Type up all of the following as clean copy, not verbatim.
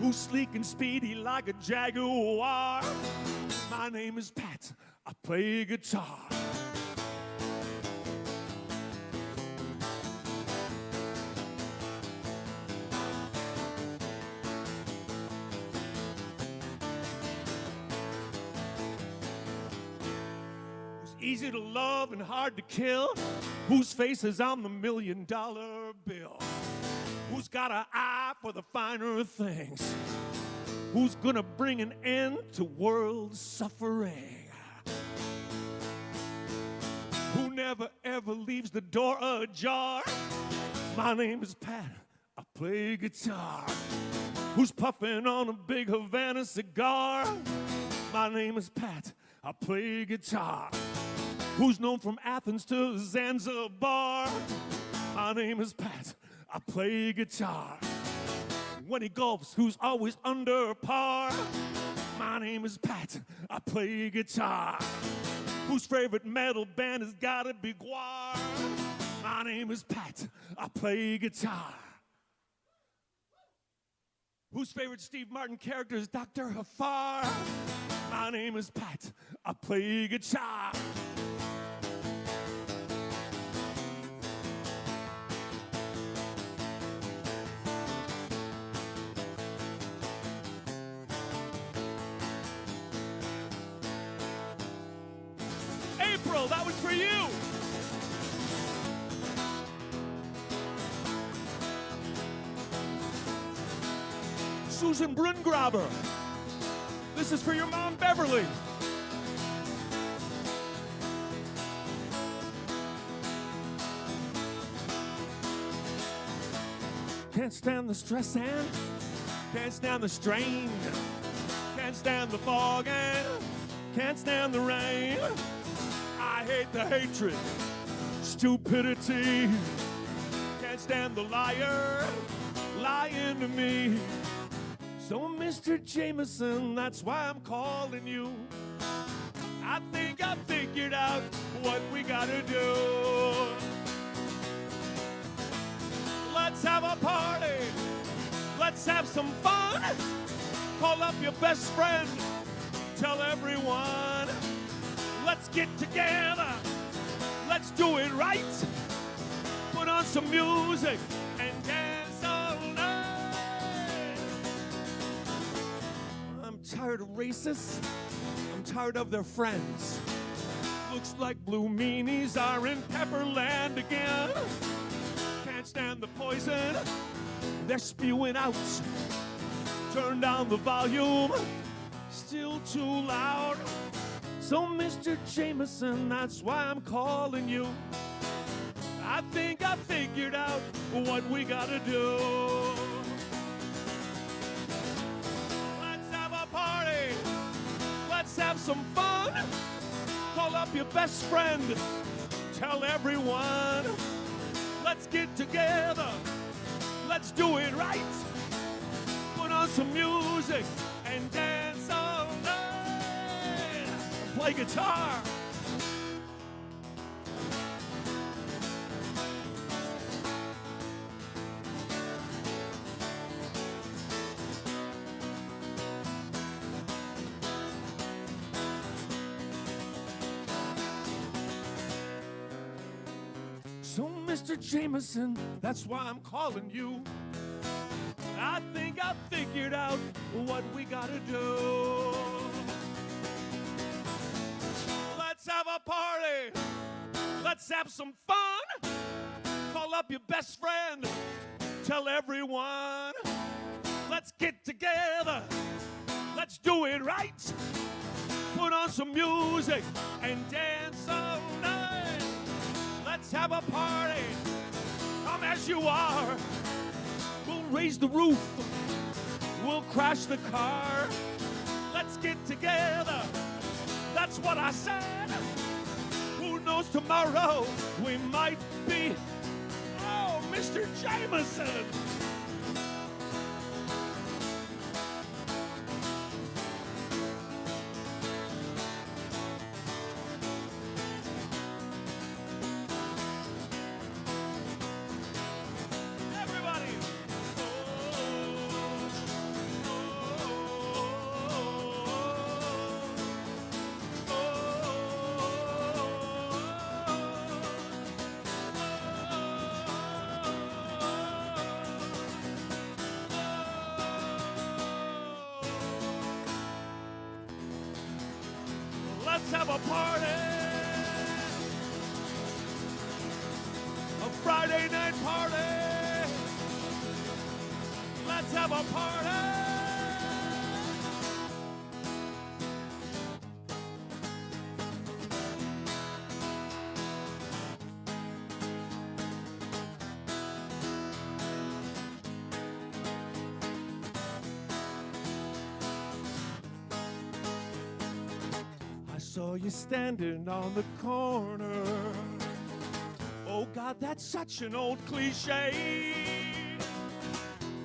who's sleek and speedy like a jaguar. My name is Pat, I play guitar. Easy to love and hard to kill, whose face is on the $1 million bill, who's got an eye for the finer things, who's gonna bring an end to world suffering, who never ever leaves the door ajar. My name is Pat, I play guitar. Who's puffing on a big Havana cigar. My name is Pat, I play guitar. Who's known from Athens to Zanzibar. My name is Pat, I play guitar. When he golfs, who's always under par. My name is Pat, I play guitar. Whose favorite metal band has gotta be Guar. My name is Pat, I play guitar. Whose favorite Steve Martin character is Dr. Hafar. My name is Pat, I play guitar. April, that was for you. Susan Brungraber, this is for your mom, Beverly. Can't stand the stress and can't stand the strain. Can't stand the fog and can't stand the rain. I hate the hatred, stupidity. Can't stand the liar lying to me. So, Mr. Jameson, that's why I'm calling you. I think I figured out what we gotta do. Let's have a party. Let's have some fun. Call up your best friend. Tell everyone. Let's get together. Let's do it right. Put on some music and dance all night. I'm tired of racists. I'm tired of their friends. Looks like blue meanies are in Pepperland again. Can't stand the poison they're spewing out. Turn down the volume, still too loud. So, Mr. Jameson, that's why I'm calling you. I think I figured out what we gotta do. Let's have a party. Let's have some fun. Call up your best friend. Tell everyone. Let's get together. Let's do it right. Put on some music and dance all night. Play guitar. So, Mr. Jameson, that's why I'm calling you. I think I figured out what we gotta do. Let's have a party. Let's have some fun. Call up your best friend. Tell everyone. Let's get together. Let's do it right. Put on some music and dance all night. Let's have a party. Come as you are. We'll raise the roof. We'll crash the car. Let's get together. That's what I said. Who knows, tomorrow we might be. Oh, Mr. Jameson. Everybody. Oh, Let's have a party. A Friday night party. Let's have a party. I saw you standing on the corner. Oh God, that's such an old cliche.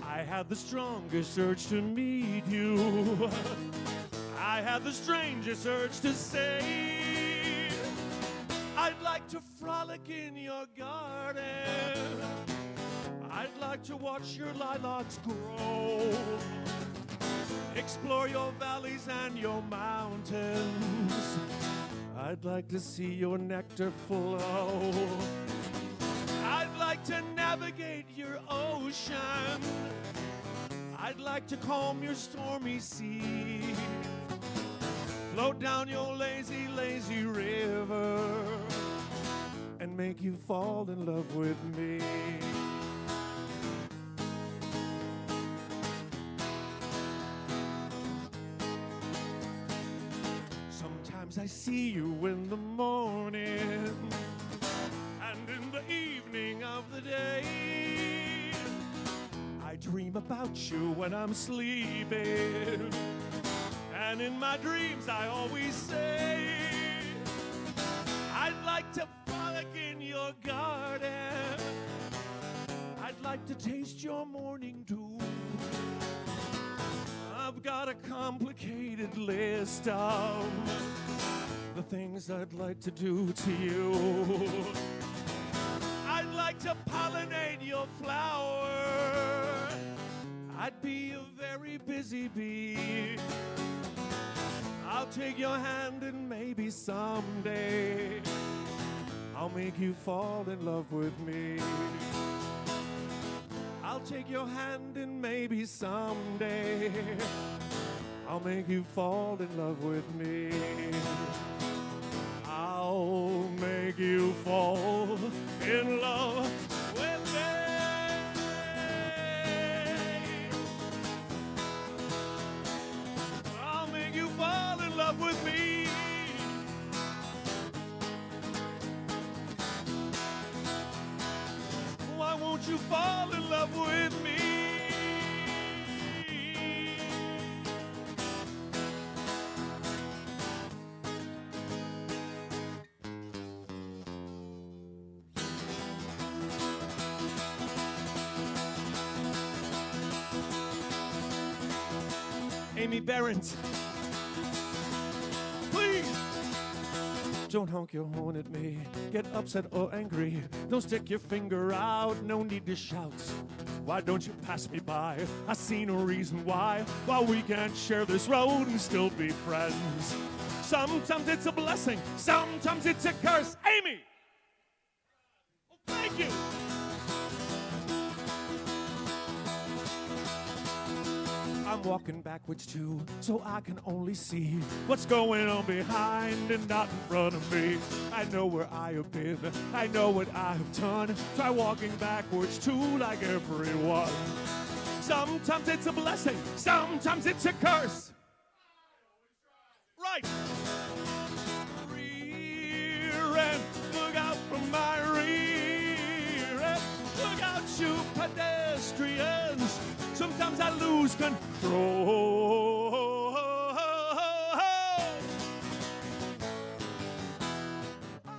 I had the strongest urge to meet you. I had the strangest urge to say, I'd like to frolic in your garden. I'd like to watch your lilacs grow. Explore your valleys and your mountains. I'd like to see your nectar flow. I'd like to navigate your ocean. I'd like to calm your stormy sea. Float down your lazy, lazy river and make you fall in love with me. Sometimes I see you in the morning and in the evening of the day. I dream about you when I'm sleeping, and in my dreams I always say, I'd like to frolic in your garden. I'd like to taste your morning dew. I've got a complicated list of the things I'd like to do to you. I'd like to pollinate your flower. I'd be a very busy bee. I'll take your hand and maybe someday I'll make you fall in love with me. I'll take your hand and maybe someday I'll make you fall in love with me. I'll make you fall in love with me. I'll make you fall in love with me. Why won't you fall in love with me? Amy Behrens, please don't honk your horn at me, get upset or angry, don't stick your finger out, no need to shout. Why don't you pass me by? I see no reason why we can't share this road and still be friends. Sometimes it's a blessing, sometimes it's a curse. Amy! Oh, thank you! I'm walking backwards too, so I can only see what's going on behind and not in front of me. I know where I have been, I know what I have done. Try walking backwards too, like everyone. Sometimes it's a blessing, sometimes it's a curse. Right. Rear end, look out from my rear end. Look out, you pedestrians. Sometimes I lose control. I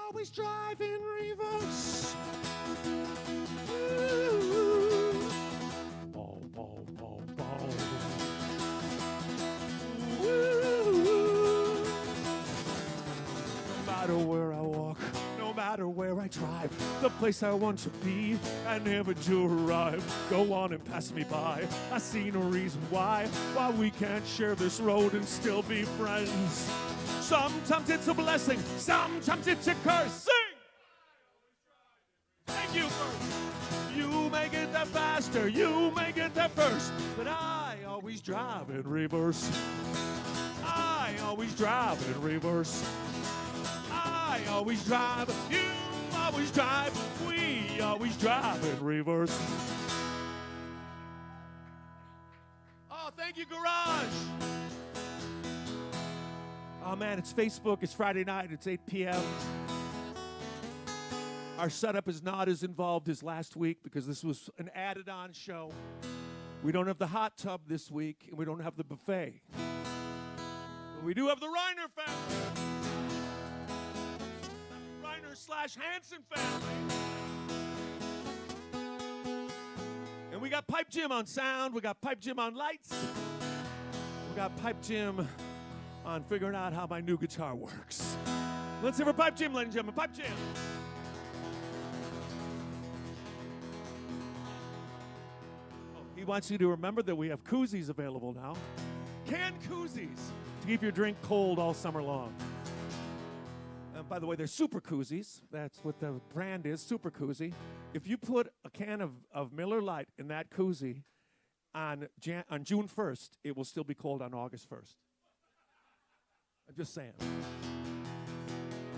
always drive in reverse. Ooh. Ball, ball, ball, ball. Ooh. No matter where I walk, no matter where I drive, the place I want to be, I never do arrive. Go on and pass me by, I see no reason why we can't share this road and still be friends. Sometimes it's a blessing, sometimes it's a curse. Sing! Thank you first. You may get there faster, you may get there first, but I always drive in reverse. I always drive in reverse. I always drive. You always drive. We always drive in reverse. Oh, thank you, Garage. Oh, man, it's Facebook. It's Friday night. It's 8 p.m. Our setup is not as involved as last week because this was an added-on show. We don't have the hot tub this week, and we don't have the buffet. But we do have the Reiner family. Reiner/Hansen family. And we got Pipe Jim on sound. We got Pipe Jim on lights. We got Pipe Jim on figuring out how my new guitar works. Let's hear for Pipe Jim, ladies and gentlemen. Pipe Jim. He wants you to remember that we have koozies available now. Canned koozies to keep your drink cold all summer long. And by the way, they're super koozies. That's what the brand is, super koozie. If you put a can of Miller Lite in that koozie on June 1st, it will still be cold on August 1st. I'm just saying.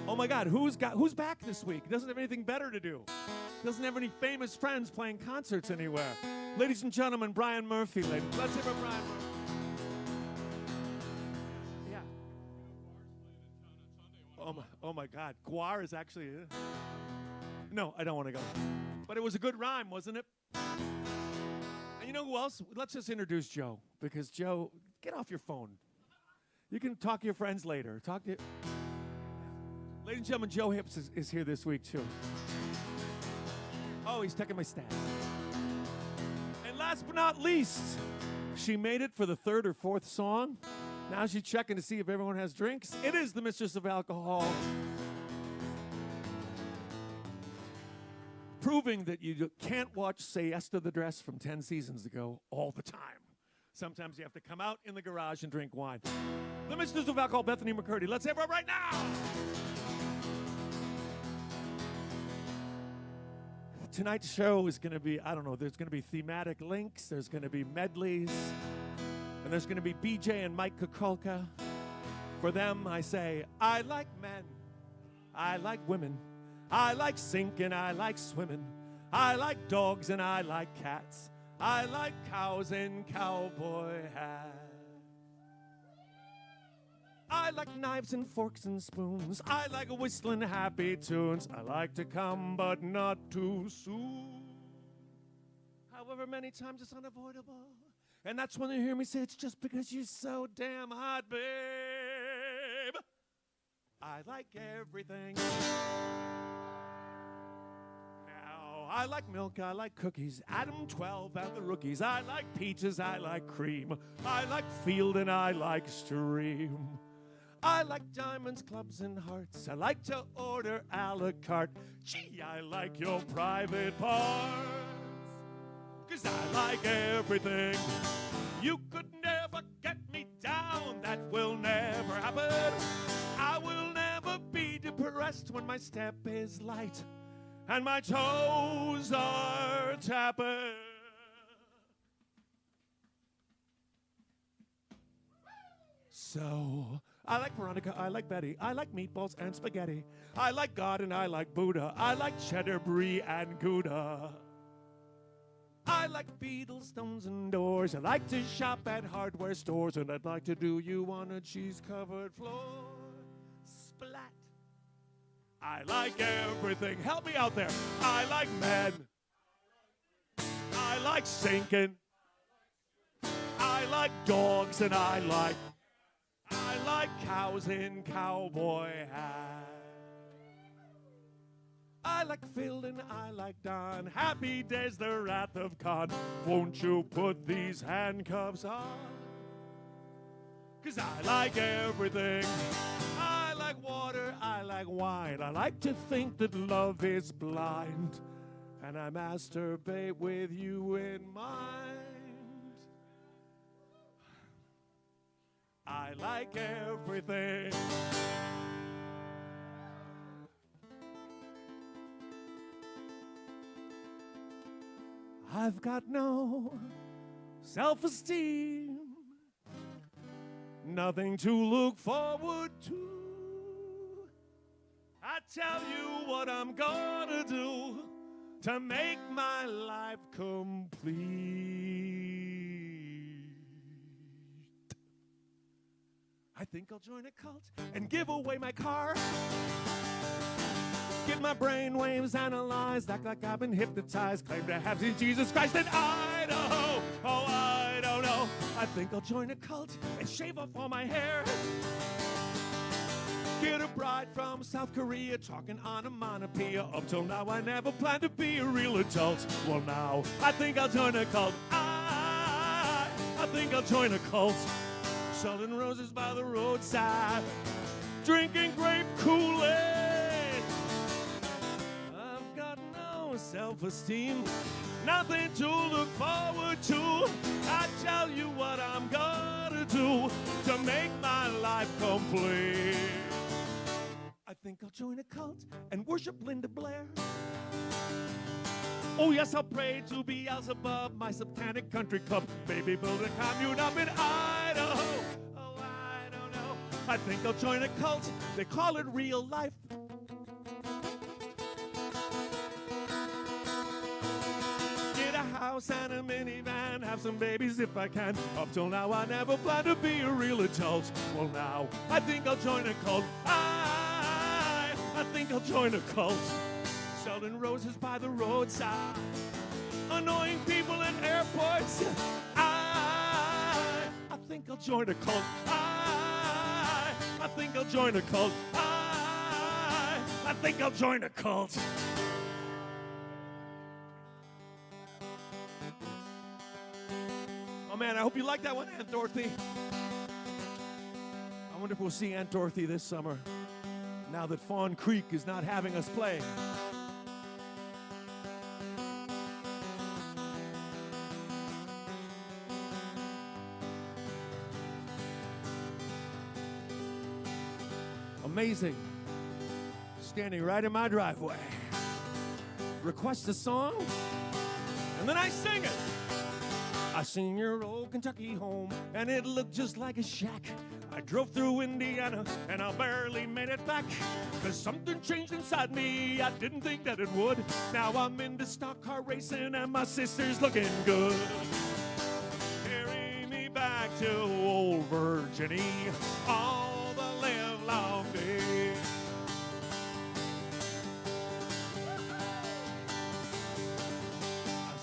Oh my God, who's back this week? Doesn't have anything better to do. Doesn't have any famous friends playing concerts anywhere. Ladies and gentlemen, Brian Murphy. Let's hear from Brian Murphy. Yeah. Oh my God, Guar is actually. No, I don't want to go. But it was a good rhyme, wasn't it? And you know who else? Let's just introduce Joe, because Joe, get off your phone. You can talk to your friends later. Ladies and gentlemen, Joe Hips is here this week, too. Oh, he's taking my stats. And last but not least, she made it for the third or fourth song. Now she's checking to see if everyone has drinks. It is the Mistress of Alcohol. Proving that you can't watch Siesta the Dress from 10 seasons ago all the time. Sometimes you have to come out in the garage and drink wine. The Mistress of Alcohol, Bethany McCurdy. Let's have her right now. Tonight's show is going to be, I don't know, there's going to be thematic links, there's going to be medleys, and there's going to be BJ and Mike Kukulka. For them, I say, I like men, I like women, I like sinking, I like swimming, I like dogs and I like cats, I like cows in cowboy hats. I like knives and forks and spoons. I like whistling happy tunes. I like to come, but not too soon. However many times it's unavoidable. And that's when you hear me say, it's just because you're so damn hot, babe. I like everything. Now, I like milk, I like cookies, Adam 12 and the rookies. I like peaches, I like cream. I like field and I like stream. I like diamonds, clubs, and hearts. I like to order a la carte. Gee, I like your private parts. 'Cause I like everything. You could never get me down. That will never happen. I will never be depressed when my step is light and my toes are tapping. So I like Veronica, I like Betty, I like meatballs and spaghetti. I like God and I like Buddha. I like cheddar, brie, and Gouda. I like Beatles, Stones, and Doors. I like to shop at hardware stores, and I'd like to do you on a cheese-covered floor. Splat. I like everything. Help me out there. I like men. I like sinking. I like dogs, and I like cows in cowboy hats. I like Phil and I like Don. Happy days, the wrath of God. Won't you put these handcuffs on? 'Cause I like everything. I like water, I like wine. I like to think that love is blind. And I masturbate with you in mind. I like everything. I've got no self-esteem, nothing to look forward to. I tell you what I'm gonna do to make my life complete. I think I'll join a cult and give away my car. Get my brain waves analyzed, act like I've been hypnotized, claim to have seen Jesus Christ in Idaho. Oh, I don't know. I think I'll join a cult and shave off all my hair. Get a bride from South Korea talking onomatopoeia. Up till now I never planned to be a real adult. Well now, I think I'll join a cult. I think I'll join a cult. Selling roses by the roadside, drinking grape Kool-Aid. I've got no self-esteem, nothing to look forward to. I tell you what I'm gonna do to make my life complete. I think I'll join a cult and worship Linda Blair. Oh yes, I'll pray to Beelzebub, my satanic country club. Maybe build a commune up in Idaho. Oh, I don't know. I think I'll join a cult. They call it real life. Get a house and a minivan, have some babies if I can. Up till now I never planned to be a real adult. Well now, I think I'll join a cult. I think I'll join a cult. Selling roses by the roadside, annoying people in airports. I think I'll join a cult. I think I'll join a cult. I think I'll join a cult. Oh man, I hope you like that one, Aunt Dorothy. I wonder if we'll see Aunt Dorothy this summer, now that Fawn Creek is not having us play. Amazing. Standing right in my driveway. Request a song, and then I sing it. I seen your old Kentucky home, and it looked just like a shack. I drove through Indiana, and I barely made it back. 'Cause something changed inside me, I didn't think that it would. Now I'm into stock car racing, and my sister's looking good. Carry me back to old Virginia all the live long day.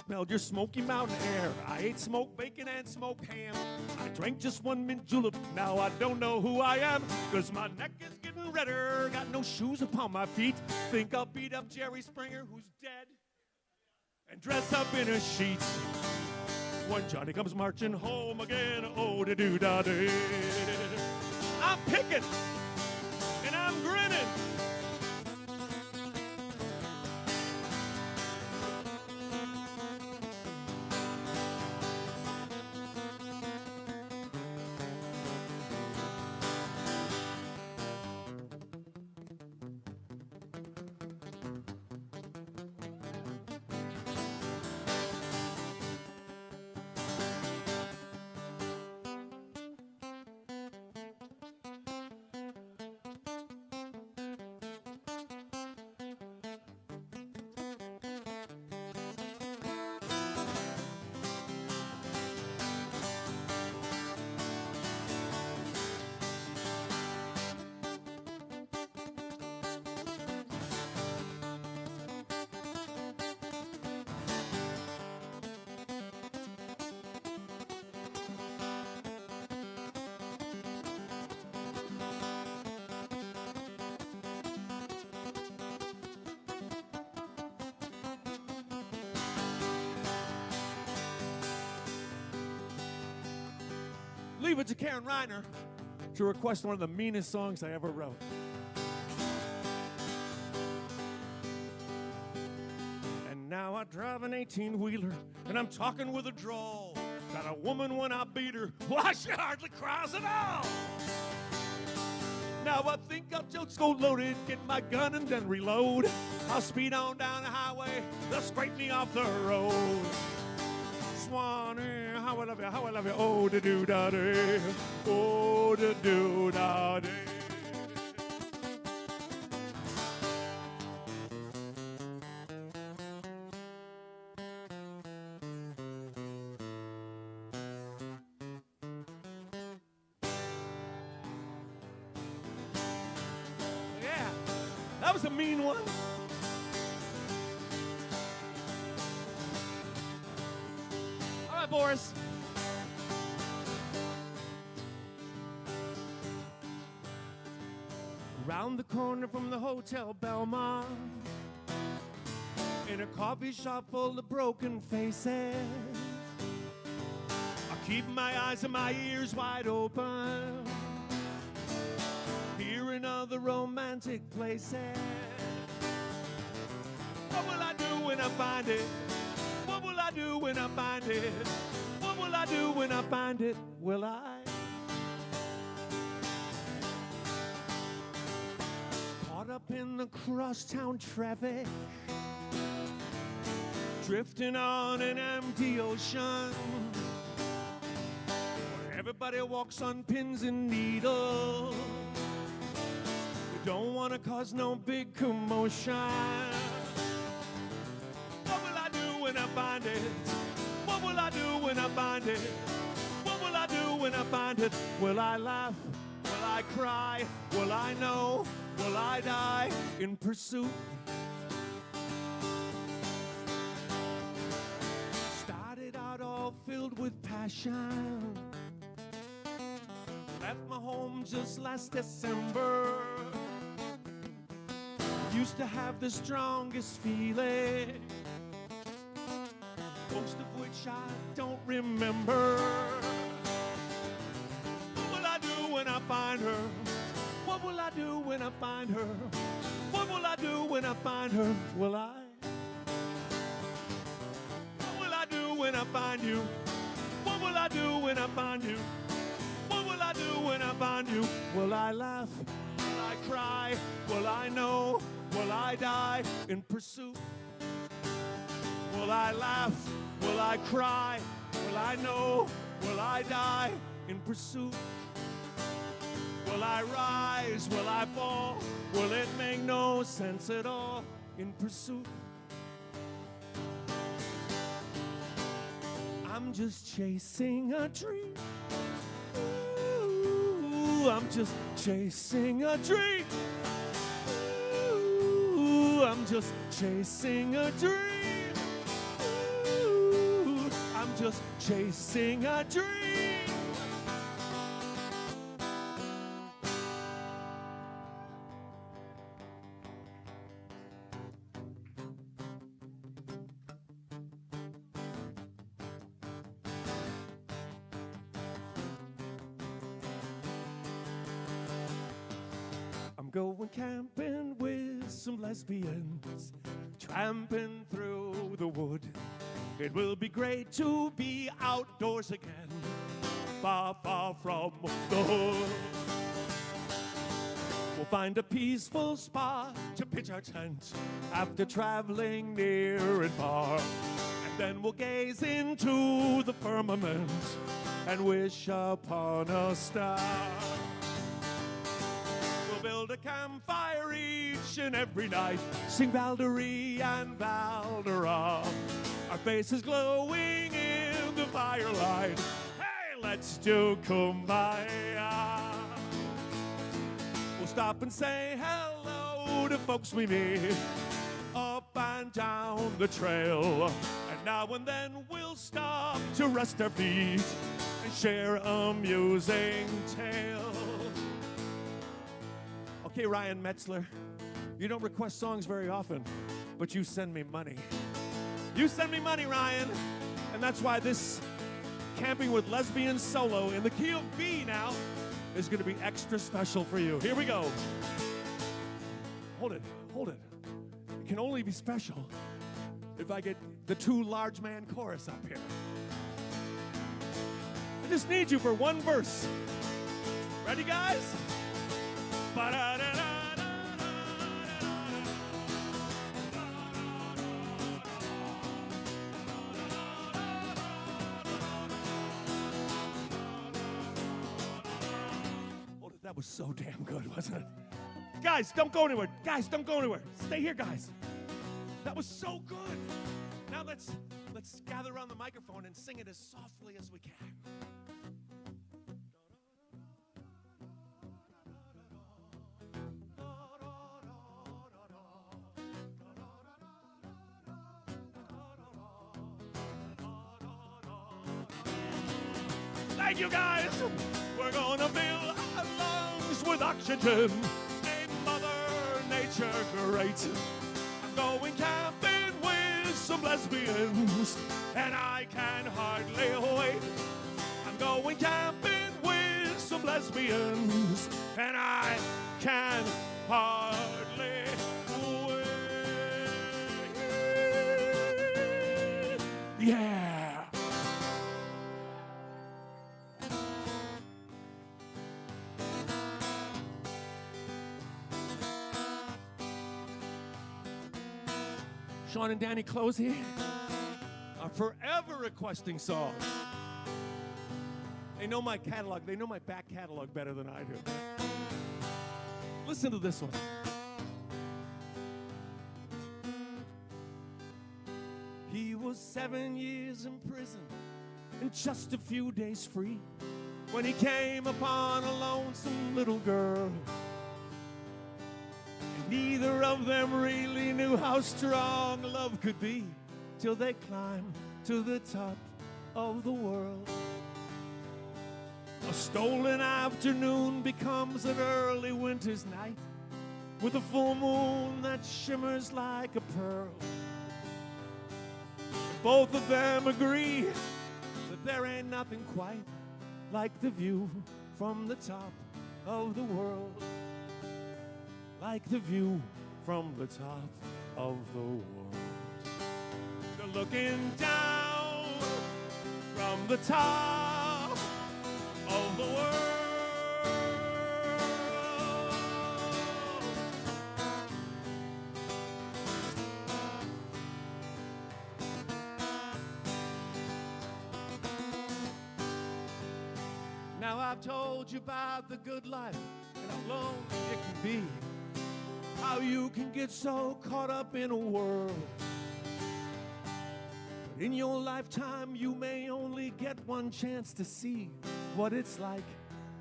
Smelled your Smoky Mountain air. I ate smoked bacon and smoked ham. I drank just one mint julep. Now I don't know who I am, 'cause my neck is getting redder. Got no shoes upon my feet. Think I'll beat up Jerry Springer, who's dead, and dress up in a sheet when Johnny comes marching home again. Oh, da doo da dee. I'm picking and I'm grinning. Leave it to Karen Reiner to request one of the meanest songs I ever wrote. And now I drive an 18-wheeler, and I'm talking with a drawl. Got a woman when I beat her, why she hardly cries at all. Now I think I'll just go loaded, get my gun and then reload. I'll speed on down the highway, they'll scrape me off the road. Swanee, how would I be? how I love you. Oh, da do da day. Oh, da do da day. Yeah, that was a mean one. All right, Boris. Around the corner from the Hotel Belmont, in a coffee shop full of broken faces, I keep my eyes and my ears wide open, hearing other romantic places. What will I do when I find it? What will I do when I find it? What will I do when I find it? Will I? Caught up in the crosstown traffic, drifting on an empty ocean, where everybody walks on pins and needles. You don't want to cause no big commotion. What will I do when I find it? What will I do when I find it? What will I do when I find it? Will I laugh? Will I cry? Will I know? Will I die in pursuit? Started out all filled with passion, left my home just last December. Used to have the strongest feeling, most of which I don't remember. What will I do when I find her? What will I do when I find her? What will I do when I find her? Will I? What will I do when I find you? What will I do when I find you? What will I do when I find you? Will I laugh? Will I cry? Will I know? Will I die in pursuit? Will I laugh? Will I cry? Will I know? Will I die in pursuit? Will I rise? Will I fall? Will it make no sense at all in pursuit? I'm just chasing a dream. Ooh, I'm just chasing a dream. Ooh, I'm just chasing a dream. Ooh, I'm just chasing a dream. I'm going camping with some lesbians, tramping through the wood. It will be great to be outdoors again, far, far from the hood. We'll find a peaceful spot to pitch our tent after traveling near and far. And then we'll gaze into the firmament and wish upon a star. Build a campfire each and every night, sing Valderie and Valdera, our faces glowing in the firelight. Hey, let's do Kumbaya. We'll stop and say hello to folks we meet up and down the trail, and now and then we'll stop to rest our feet and share a amusing tale. Okay, Ryan Metzler, you don't request songs very often, but you send me money. You send me money, Ryan, and that's why this Camping with Lesbians solo in the key of B now is going to be extra special for you. Here we go. Hold it, hold it. It can only be special if I get the two large man chorus up here. I just need you for one verse. Ready, guys? was so damn good, wasn't it? Guys, don't go anywhere. Guys, don't go anywhere. Stay here, guys. That was so good. Now let's gather around the microphone and sing it as softly as we can. Thank you, guys. We're gonna fill our lungs with oxygen. Ain't Mother Nature great? I'm going camping with some lesbians, and I can hardly wait. I'm going camping with some lesbians, and I can hardly wait. Yeah. Sean and Danny Closey are forever requesting songs. They know my catalog. They know my back catalog better than I do. Listen to this one. He was 7 years in prison and just a few days free when he came upon a lonesome little girl. Neither of them really knew how strong love could be till they climbed to the top of the world. A stolen afternoon becomes an early winter's night with a full moon that shimmers like a pearl. Both of them agree that there ain't nothing quite like the view from the top of the world. Like the view from the top of the world. They're looking down from the top of the world. Now I've told you about the good life and how lonely it can be. How you can get so caught up in a world. But in your lifetime, you may only get one chance to see what it's like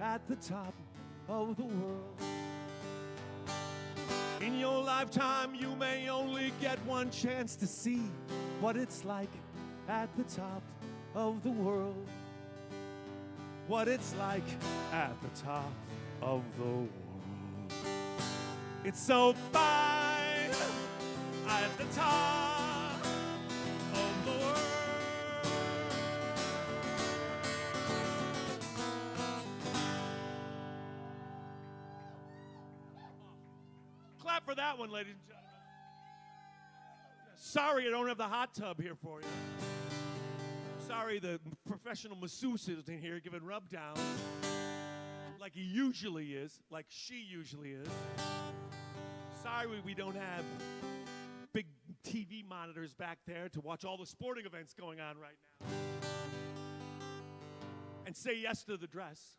at the top of the world. In your lifetime, you may only get one chance to see what it's like at the top of the world. What it's like at the top of the world. It's so fine at the top of the world. Clap for that one, ladies and gentlemen. Sorry I don't have the hot tub here for you. Sorry the professional masseuse isn't here giving rub downs like he usually is, like she usually is. Sorry we don't have big TV monitors back there to watch all the sporting events going on right now. And say yes to the dress.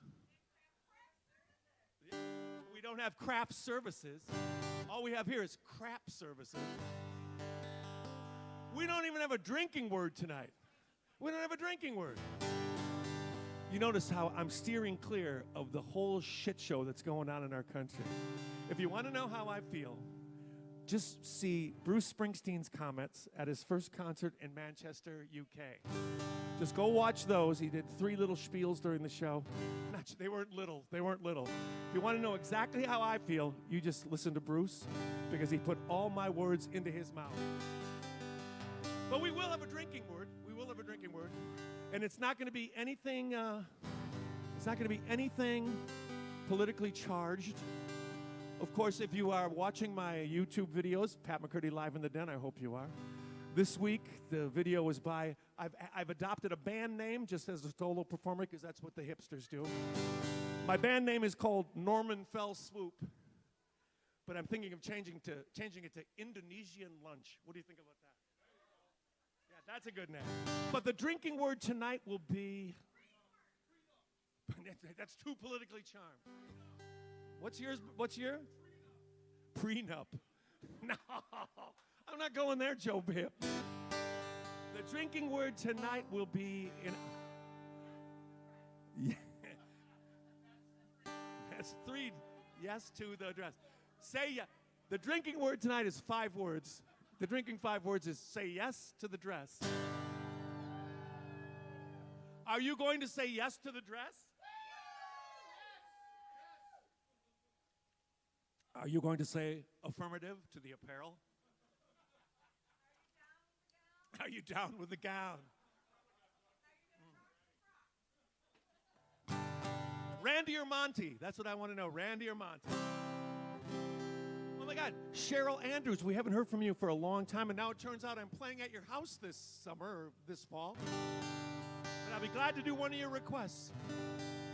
We don't have craft services. All we have here is crap services. We don't even have a drinking word tonight. We don't have a drinking word. You notice how I'm steering clear of the whole shit show that's going on in our country. If you want to know how I feel, just see Bruce Springsteen's comments at his first concert in Manchester, UK. Just go watch those. He did 3 little spiels during the show. They weren't little. They weren't little. If you want to know exactly how I feel, you just listen to Bruce, because he put all my words into his mouth. But we will have a drinking word. We will have a drinking word. And it's not going to be anything, politically charged. Of course, if you are watching my YouTube videos, Pat McCurdy Live in the Den, I hope you are. This week, the video was by, I've adopted a band name just as a solo performer, because that's what the hipsters do. My band name is called Norman Fell Swoop, but I'm thinking of changing it to Indonesian Lunch. What do you think about that? Yeah, that's a good name. But the drinking word tonight will be, that's too politically charmed. What's yours? What's your? Prenup. No, I'm not going there, Joe Bibb. The drinking word tonight will be in. Yeah. That's 3 yes to the dress. Say yeah. The drinking word tonight is 5 words. The drinking 5 words is say yes to the dress. Are you going to say yes to the dress? Are you going to say affirmative to the apparel? Are you down with the gown? Randy or Monty? That's what I want to know. Randy or Monty? Oh my God, Cheryl Andrews, we haven't heard from you for a long time, and now it turns out I'm playing at your house this summer or this fall. And I'll be glad to do one of your requests.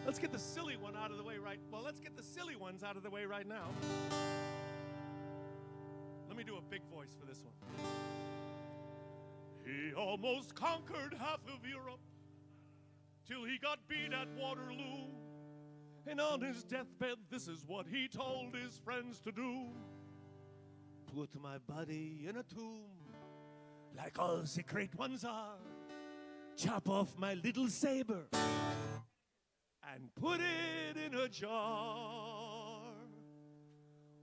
Let's get the silly one out of the way let's get the silly ones out of the way right now. Let me do a big voice for this one. He almost conquered half of Europe till he got beat at Waterloo. And on his deathbed, this is what he told his friends to do. Put my body in a tomb, like all the great ones are. Chop off my little saber and put it in a jar.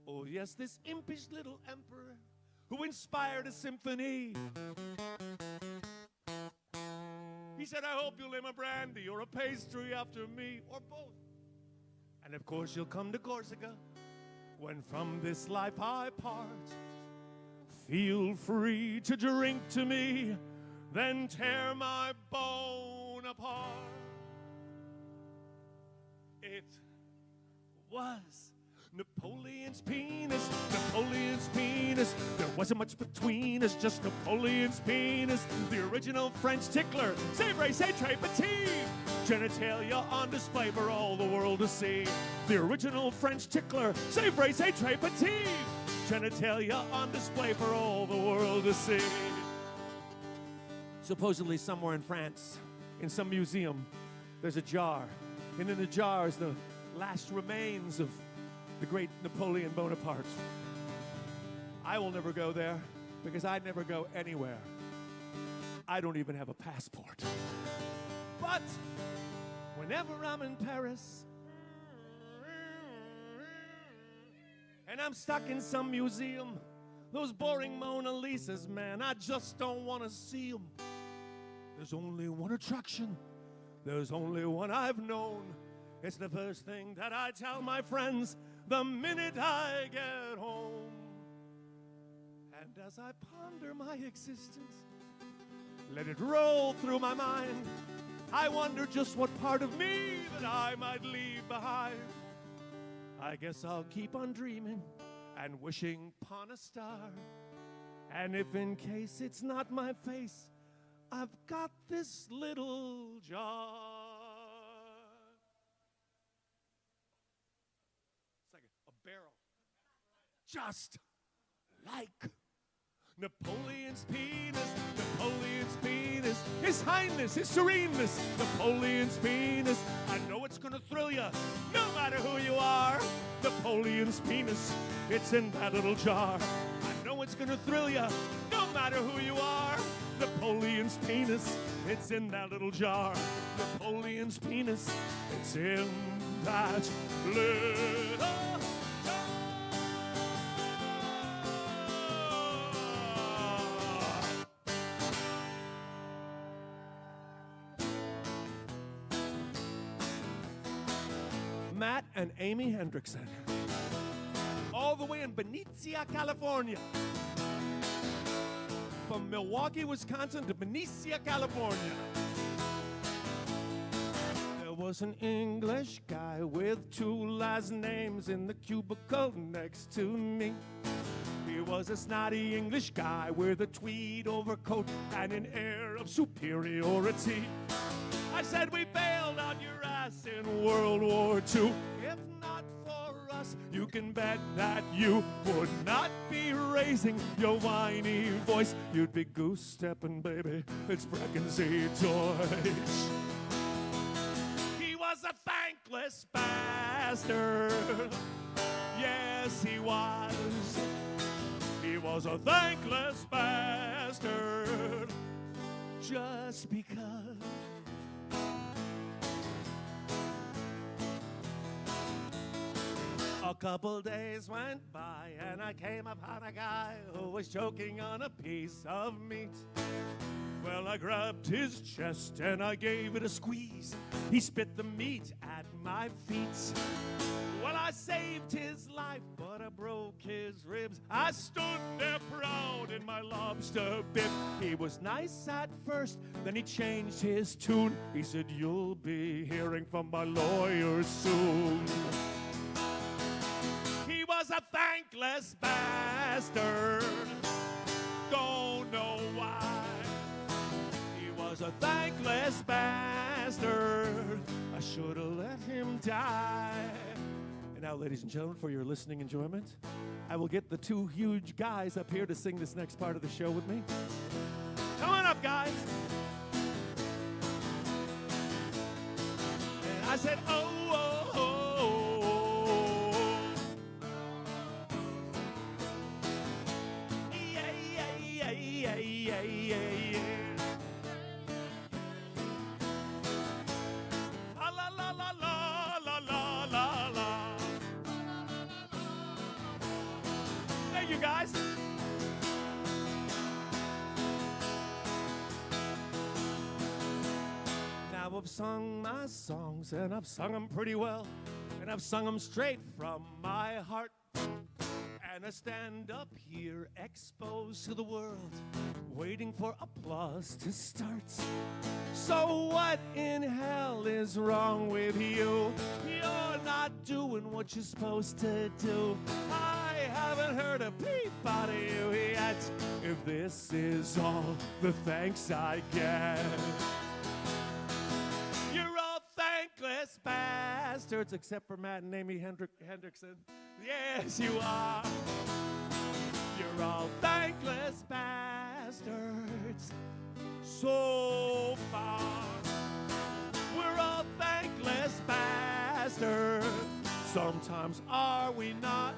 Oh yes, this impish little emperor who inspired a symphony. He said, I hope you'll name a brandy or a pastry after me, or both. And of course you'll come to Corsica when from this life I part. Feel free to drink to me, then tear my bone apart. It was Napoleon's penis, Napoleon's penis. There wasn't much between us, just Napoleon's penis. The original French tickler, c'est vrai, c'est très petit. Genitalia on display for all the world to see. The original French tickler, c'est vrai, c'est très petit. Genitalia on display for all the world to see. Supposedly somewhere in France, in some museum, there's a jar. And in the jar is the last remains of the great Napoleon Bonaparte. I will never go there because I'd never go anywhere. I don't even have a passport. But whenever I'm in Paris and I'm stuck in some museum, those boring Mona Lisas, man, I just don't want to see them. There's only one attraction. There's only one I've known. It's the first thing that I tell my friends the minute I get home. And as I ponder my existence, let it roll through my mind, I wonder just what part of me that I might leave behind. I guess I'll keep on dreaming and wishing upon a star. And if in case it's not my face, I've got this little jar. It's like a barrel. Just like Napoleon's penis, Napoleon's penis, His Highness, His Sereneness, Napoleon's penis. I know it's gonna thrill you, no matter who you are. Napoleon's penis, it's in that little jar. I know it's gonna thrill you, no matter who you are. Napoleon's penis, it's in that little jar. Napoleon's penis, it's in that little jar. Matt and Amy Hendrickson, all the way in Benicia, California. From Milwaukee, Wisconsin to Benicia, California. There was an English guy with 2 last names in the cubicle next to me. He was a snotty English guy with a tweed overcoat and an air of superiority. I said, we bailed on your ass in World War II. If not for us, you can bet that you would not be raising your whiny voice. You'd be goose-stepping, baby. It's Breckensee Deutsch. He was a thankless bastard. Yes, he was. He was a thankless bastard. Just because. A couple days went by and I came upon a guy who was choking on a piece of meat. Well, I grabbed his chest and I gave it a squeeze. He spit the meat at my feet. Well, I saved his life, but I broke his ribs. I stood there proud in my lobster bib. He was nice at first, then he changed his tune. He said, "You'll be hearing from my lawyer soon." He was a thankless bastard. Don't know why. He was a thankless bastard. I should have let him die. And now, ladies and gentlemen, for your listening enjoyment, I will get the two huge guys up here to sing this next part of the show with me. Come on up, guys. And I said, oh, oh, oh, oh. Yeah, yeah, yeah, yeah, yeah, yeah, yeah. La, la, la, la, la, la, la, la, la. Thank you, guys. Now I've sung my songs, and I've sung them pretty well, and I've sung them straight from my heart. And I stand up here exposed to the world, waiting for applause to start. So what in hell is wrong with you? You're not doing what you're supposed to do. I haven't heard a peep out of you yet. If this is all the thanks I get. You're all thankless bastards, except for Matt and Amy Hendrickson. Yes, you are. You're all thankless bastards. So far, we're all thankless bastards. Sometimes are we not?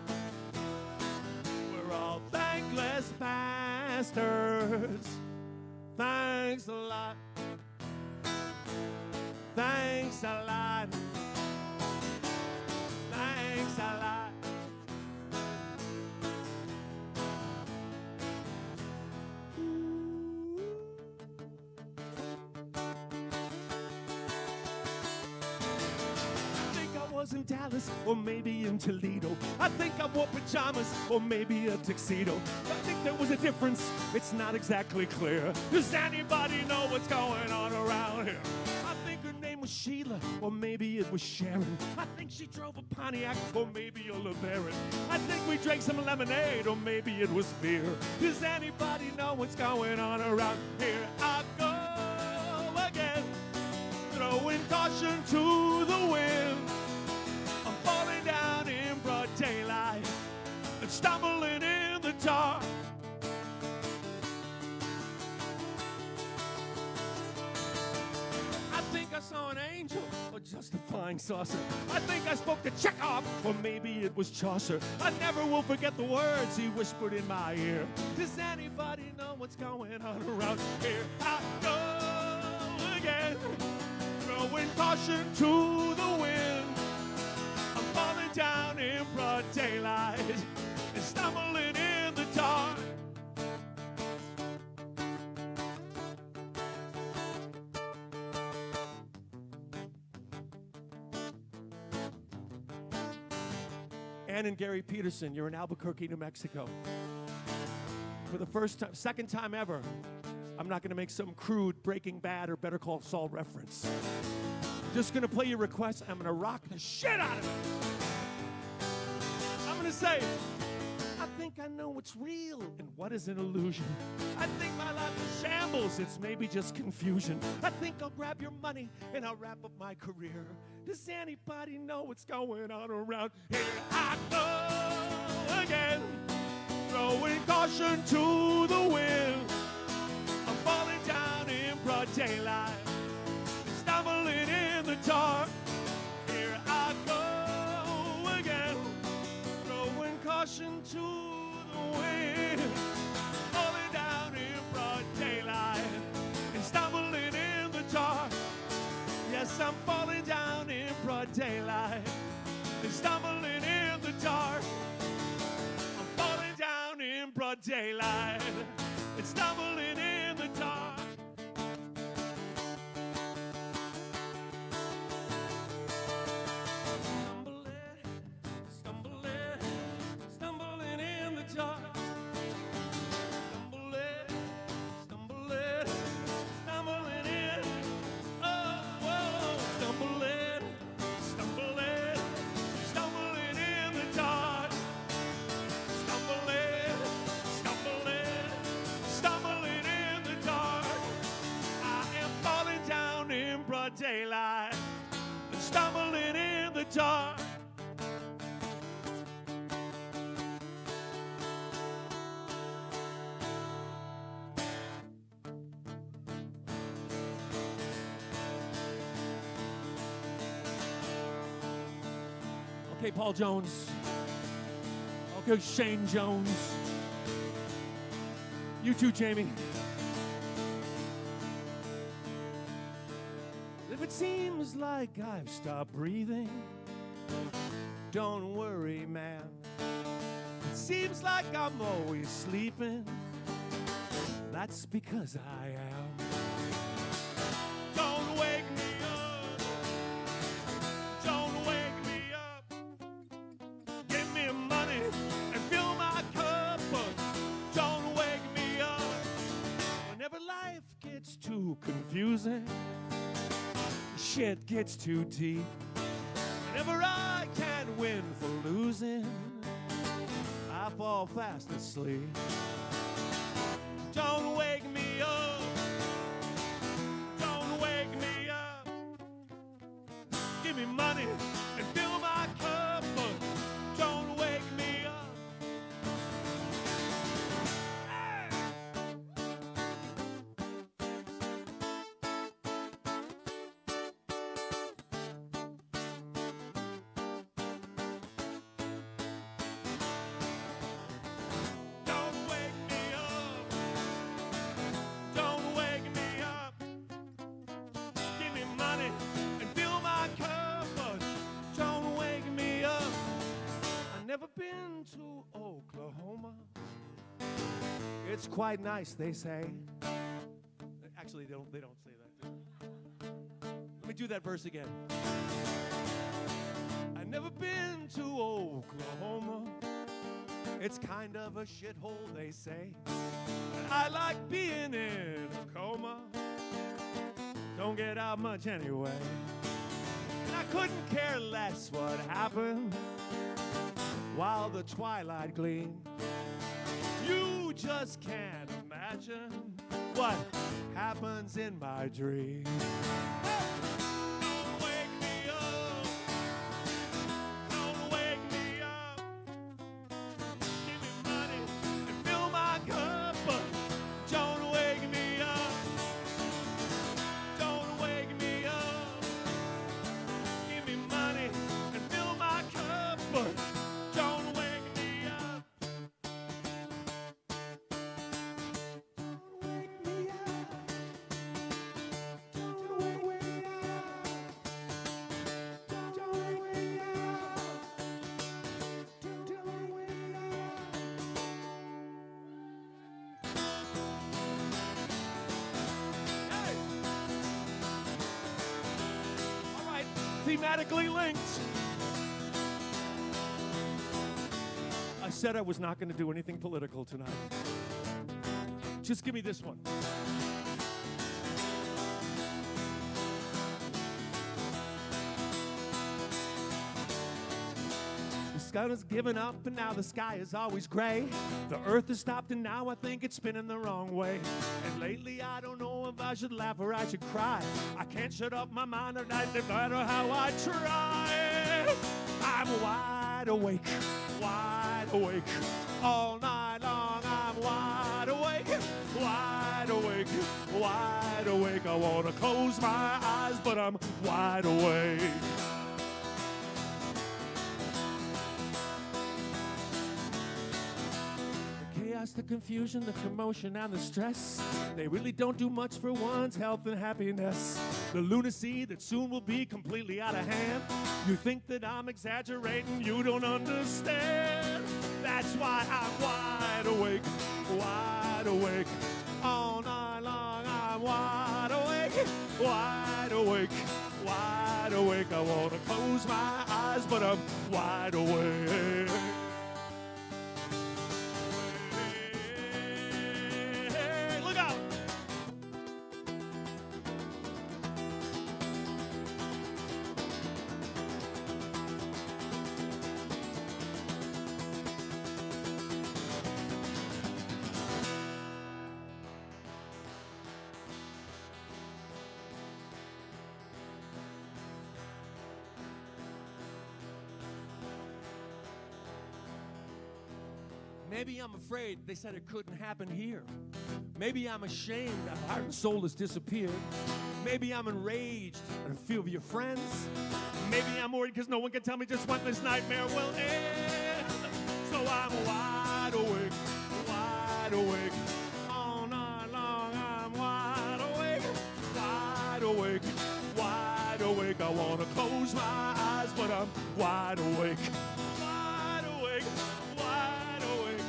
We're all thankless bastards. Thanks a lot. Thanks a lot. Thanks a lot. In Dallas, or maybe in Toledo. I think I wore pajamas, or maybe a tuxedo. I think there was a difference, it's not exactly clear. Does anybody know what's going on around here? I think her name was Sheila, or maybe it was Sharon. I think she drove a Pontiac, or maybe a LeBaron. I think we drank some lemonade, or maybe it was beer. Does anybody know what's going on around here? I go again, throwing caution to the wind. Falling down in broad daylight and stumbling in the dark. I think I saw an angel or just a flying saucer. I think I spoke to Chekhov, or maybe it was Chaucer. I never will forget the words he whispered in my ear. Does anybody know what's going on around here? I go again, throwing caution to the wind. Falling down in broad daylight and stumbling in the dark. Ann and Gary Peterson, you're in Albuquerque, New Mexico. For the second time ever, I'm not going to make some crude Breaking Bad or Better Call Saul reference. Just gonna play your request. I'm gonna rock the shit out of it. I'm gonna say, I think I know what's real and what is an illusion. I think my life is shambles, it's maybe just confusion. I think I'll grab your money and I'll wrap up my career. Does anybody know what's going on around here? I go again, throwing caution to the wind. I'm falling down in broad daylight, stumbling in the dark. Here I go again, I'm falling down in broad daylight and stumbling in the dark. I'm falling down in broad daylight and stumbling in the dark. Stumbling in the dark. Stumbling in. Oh, whoa. Stumbling in the dark. Stumbling in the dark. I am falling down in broad daylight, stumbling in the dark. Okay, Paul Jones. Okay, Shane Jones. You too, Jamie. If it seems like I've stopped breathing, don't worry, man. It seems like I'm always sleeping. That's because I am. Don't wake me up. Don't wake me up. Give me money and fill my cup, but don't wake me up. Whenever life gets too confusing, shit gets too deep. Whenever I can't win for losing, I fall fast asleep. Don't wake me up. Don't wake me up. Give me money and fill my cup, but don't wake me up. Hey! Don't wake me up. Don't wake me up. Give me money and fill my cup, but don't wake me up. I've never been to Oklahoma. It's quite nice, they say. Actually, they don't say that. Let me do that verse again. I've never been to Oklahoma. It's kind of a shithole, they say. But I like being in a coma. Don't get out much anyway. And I couldn't care less what happened while the twilight gleamed. You just can't imagine what happens in my dreams. Don't wake me up. Don't wake me up. Give me money and fill my cup, but don't wake me up. Don't wake me up. Give me money and fill my cup, but don't wake me up. Don't wake me up. Don't wake me up. Don't wake me up. Don't wake me up. Hey! All right, thematically linked. I said I was not going to do anything political tonight. Just give me this one. The sun has given up and now the sky is always gray. The earth has stopped and now I think it's spinning the wrong way. And lately I don't know if I should laugh or I should cry. I can't shut up my mind at night no matter how I try. I'm wide awake, all night long. I'm wide awake, wide awake, wide awake. I want to close my eyes, but I'm wide awake. The chaos, the confusion, the commotion, and the stress, they really don't do much for one's health and happiness. The lunacy that soon will be completely out of hand. You think that I'm exaggerating, you don't understand. That's why I'm wide awake, wide awake. All night long I'm wide awake, wide awake, wide awake. I wanna close my eyes, but I'm wide awake. Hey, look out! Maybe I'm afraid they said it couldn't happen here. Maybe I'm ashamed that my heart and soul has disappeared. Maybe I'm enraged at a few of your friends. Maybe I'm worried because no one can tell me just when this nightmare will end. So I'm wide awake, wide awake. All night long I'm wide awake, wide awake, wide awake. I want to close my eyes, but I'm wide awake. Wide awake, wide awake.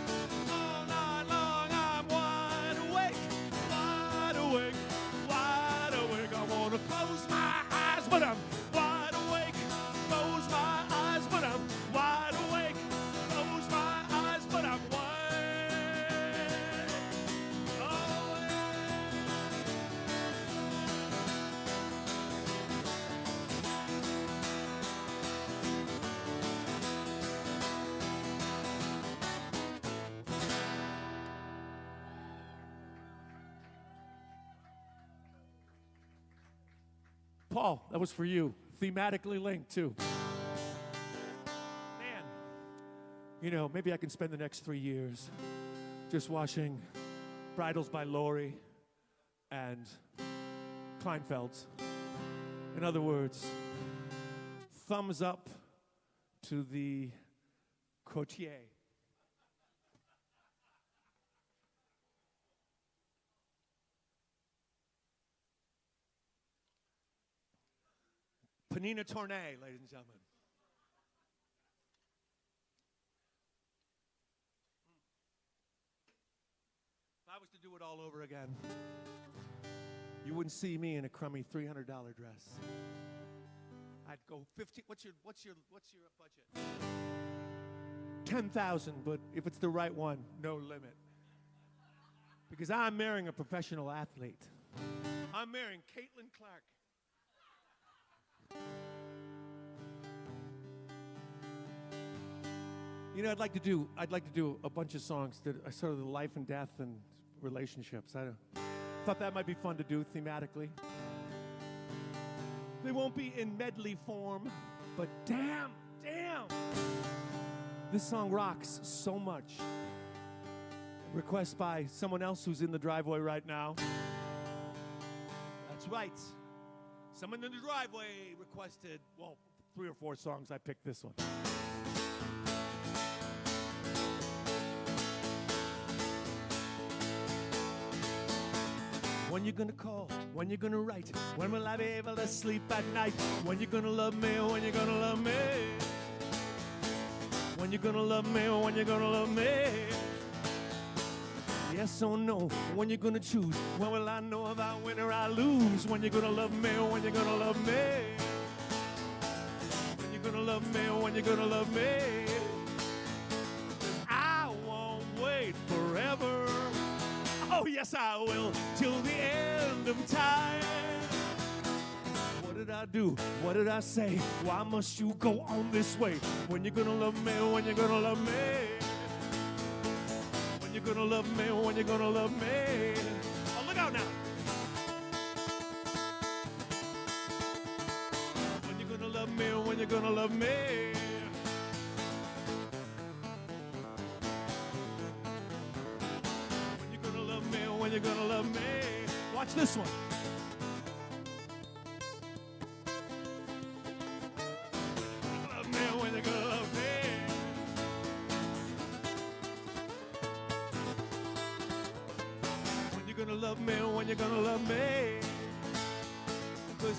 All night long I'm wide awake, wide awake, wide awake. I want to close my eyes, but I'm wide awake. Close my eyes, but I'm wide awake. Close my eyes, but I'm wide awake. Paul, that was for you. Thematically linked, too. Man, you know, maybe I can spend the next 3 years just watching Bridals by Lori and Kleinfeld's. In other words, thumbs up to the courtier. Panina Tournay, ladies and gentlemen. If I was to do it all over again, you wouldn't see me in a crummy $300 dress. I'd go 50. What's your budget? 10,000, but if it's the right one, no limit. Because I'm marrying a professional athlete. I'm marrying Caitlin Clark. You know, I'd like to do a bunch of songs that are sort of the life and death and relationships. I thought that might be fun to do thematically. They won't be in medley form, but damn, this song rocks so much. Request by someone else who's in the driveway right now. That's right. Someone in the driveway requested, well, 3 or 4 songs. I picked this one. When you gonna call? When you gonna write? When will I be able to sleep at night? When you gonna love me? When you gonna love me? When you gonna love me? When you gonna love me? Yes or no? When you gonna choose? When will I know if I win or I lose? When you gonna love me? When you gonna love me? When you gonna love me? When you gonna love me? I won't wait forever. Oh yes I will, till the end of time. What did I do? What did I say? Why must you go on this way? When you gonna love me? When you gonna love me? When you gonna love me? When you gonna love me? Oh, look out now. When you gonna love me? When you gonna love me? When you're gonna love me. Watch this one. Love me when you're gonna love me. When you're gonna love me, when you're gonna love me. Because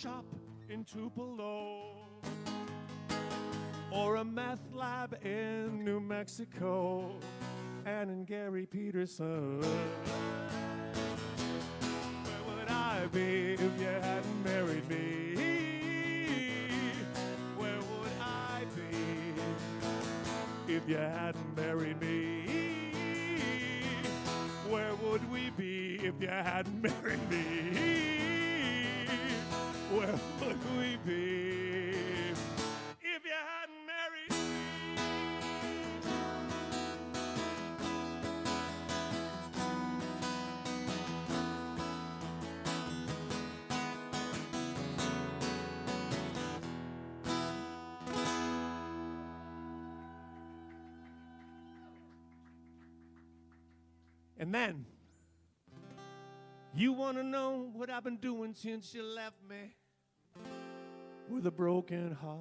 shop in Tupelo, or a meth lab in New Mexico, and in Gary Peterson. Where would I be if you hadn't married me? Where would I be if you hadn't married me? Where would we be if you hadn't married me? Where would we be if you hadn't married me? And then, you want to know what I've been doing since you left me with a broken heart.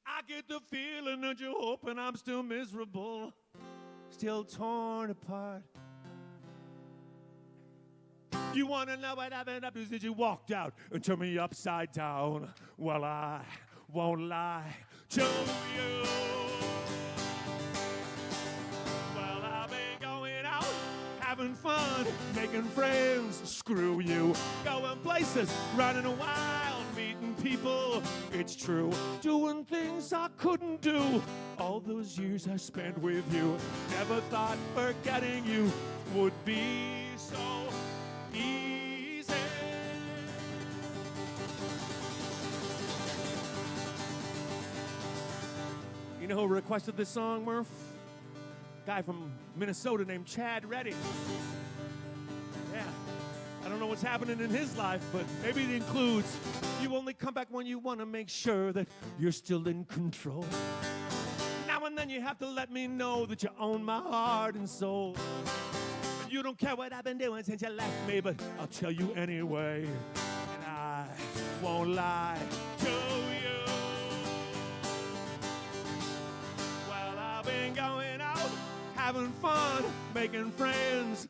I get the feeling that you're hoping I'm still miserable, still torn apart. You want to know what I've been up to since you walked out and turned me upside down. Well, I won't lie to you. Having fun, making friends, screw you. Going places, running wild, meeting people, it's true. Doing things I couldn't do all those years I spent with you. Never thought forgetting you would be so easy. You know who requested this song, Murph? Guy from Minnesota named Chad Reddy. Yeah, I don't know what's happening in his life, but maybe it includes you only come back when you want to make sure that you're still in control. Now and then you have to let me know that you own my heart and soul. And you don't care what I've been doing since you left me, but I'll tell you anyway. And I won't lie to you. Well, I've been going out, having fun, making friends,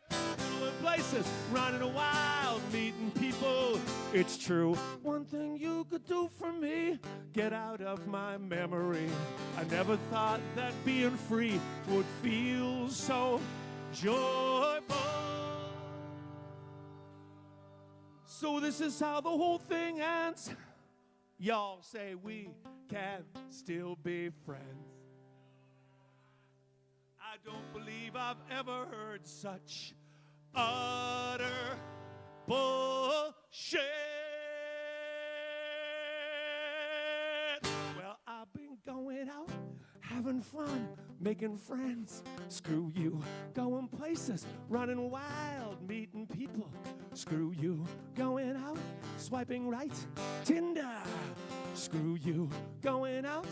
going places, running wild, meeting people. It's true. One thing you could do for me, get out of my memory. I never thought that being free would feel so joyful. So this is how the whole thing ends. Y'all say we can still be friends. I don't believe I've ever heard such utter bullshit. Well, I've been going out, having fun, making friends. Screw you. Going places, running wild, meeting people. Screw you. Going out, swiping right, Tinder. Screw you. Going out,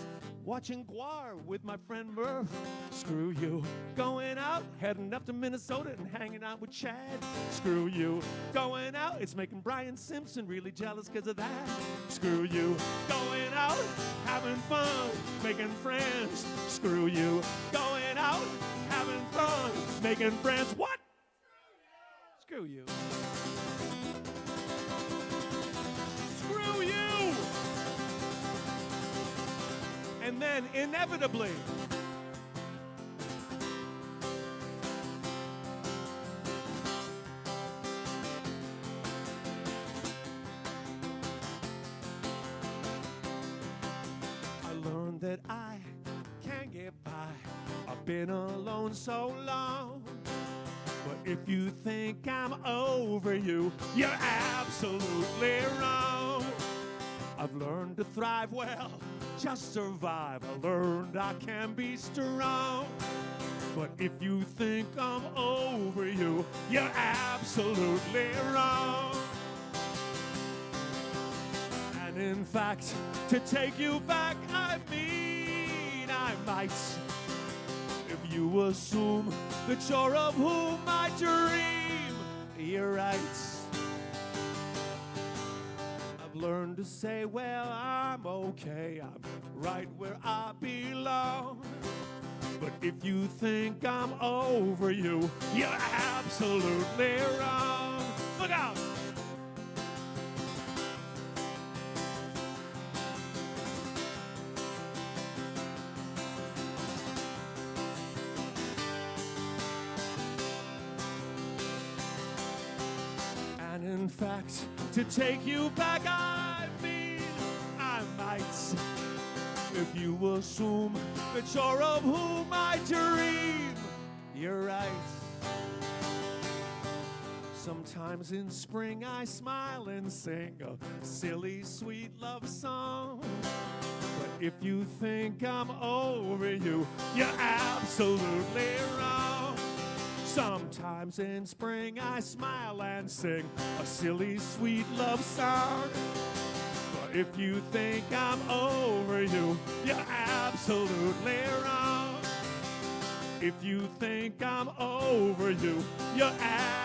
watching Guar with my friend Murph. Screw you. Going out, heading up to Minnesota and hanging out with Chad. Screw you. Going out, it's making Brian Simpson really jealous because of that. Screw you. Going out, having fun, making friends. Screw you. Going out, having fun, making friends. What? Screw you. Screw you. And then, inevitably, I learned that I can't get by. I've been alone so long. But if you think I'm over you, you're absolutely wrong. I've learned to thrive well, just survive. I learned I can be strong. But if you think I'm over you, you're absolutely wrong. And in fact, to take you back, I mean I might. If you assume that you're of whom I dream, you're right. I've learned to say, well, I'm okay. I'm right where I belong. But if you think I'm over you, you're absolutely wrong. Look out. And in fact, to take you back, I mean, I might, if you assume that you're of whom I dream. You're right. Sometimes in spring I smile and sing a silly, sweet love song. But if you think I'm over you, you're absolutely wrong. Sometimes in spring I smile and sing a silly, sweet love song. But if you think I'm over you, you're absolutely wrong. If you think I'm over you, you're absolutely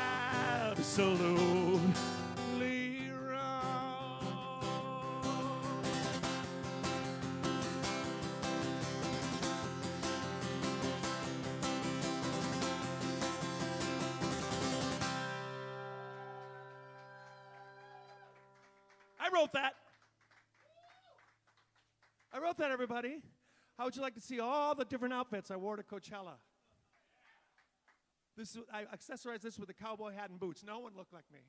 wrong. I wrote that. I wrote that, everybody. How would you like to see all the different outfits I wore to Coachella? I accessorized this with a cowboy hat and boots. No one looked like me.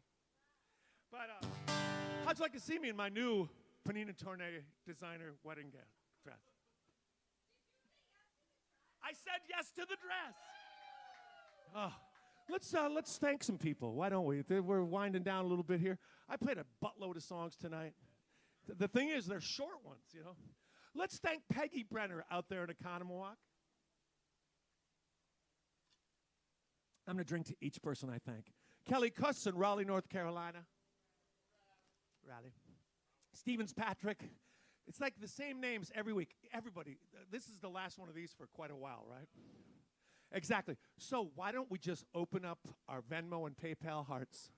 But how'd you like to see me in my new Panina Tournay designer wedding dress? I said yes to the dress. Oh, let's thank some people. Why don't we? We're winding down a little bit here. I played a buttload of songs tonight. The thing is, they're short ones, you know. Let's thank Peggy Brenner out there in Economowalk. I'm going to drink to each person I thank. Kelly Cuss in Raleigh, North Carolina. Raleigh. Stevens Patrick. It's like the same names every week. Everybody. This is the last one of these for quite a while, right? Exactly. So why don't we just open up our Venmo and PayPal hearts?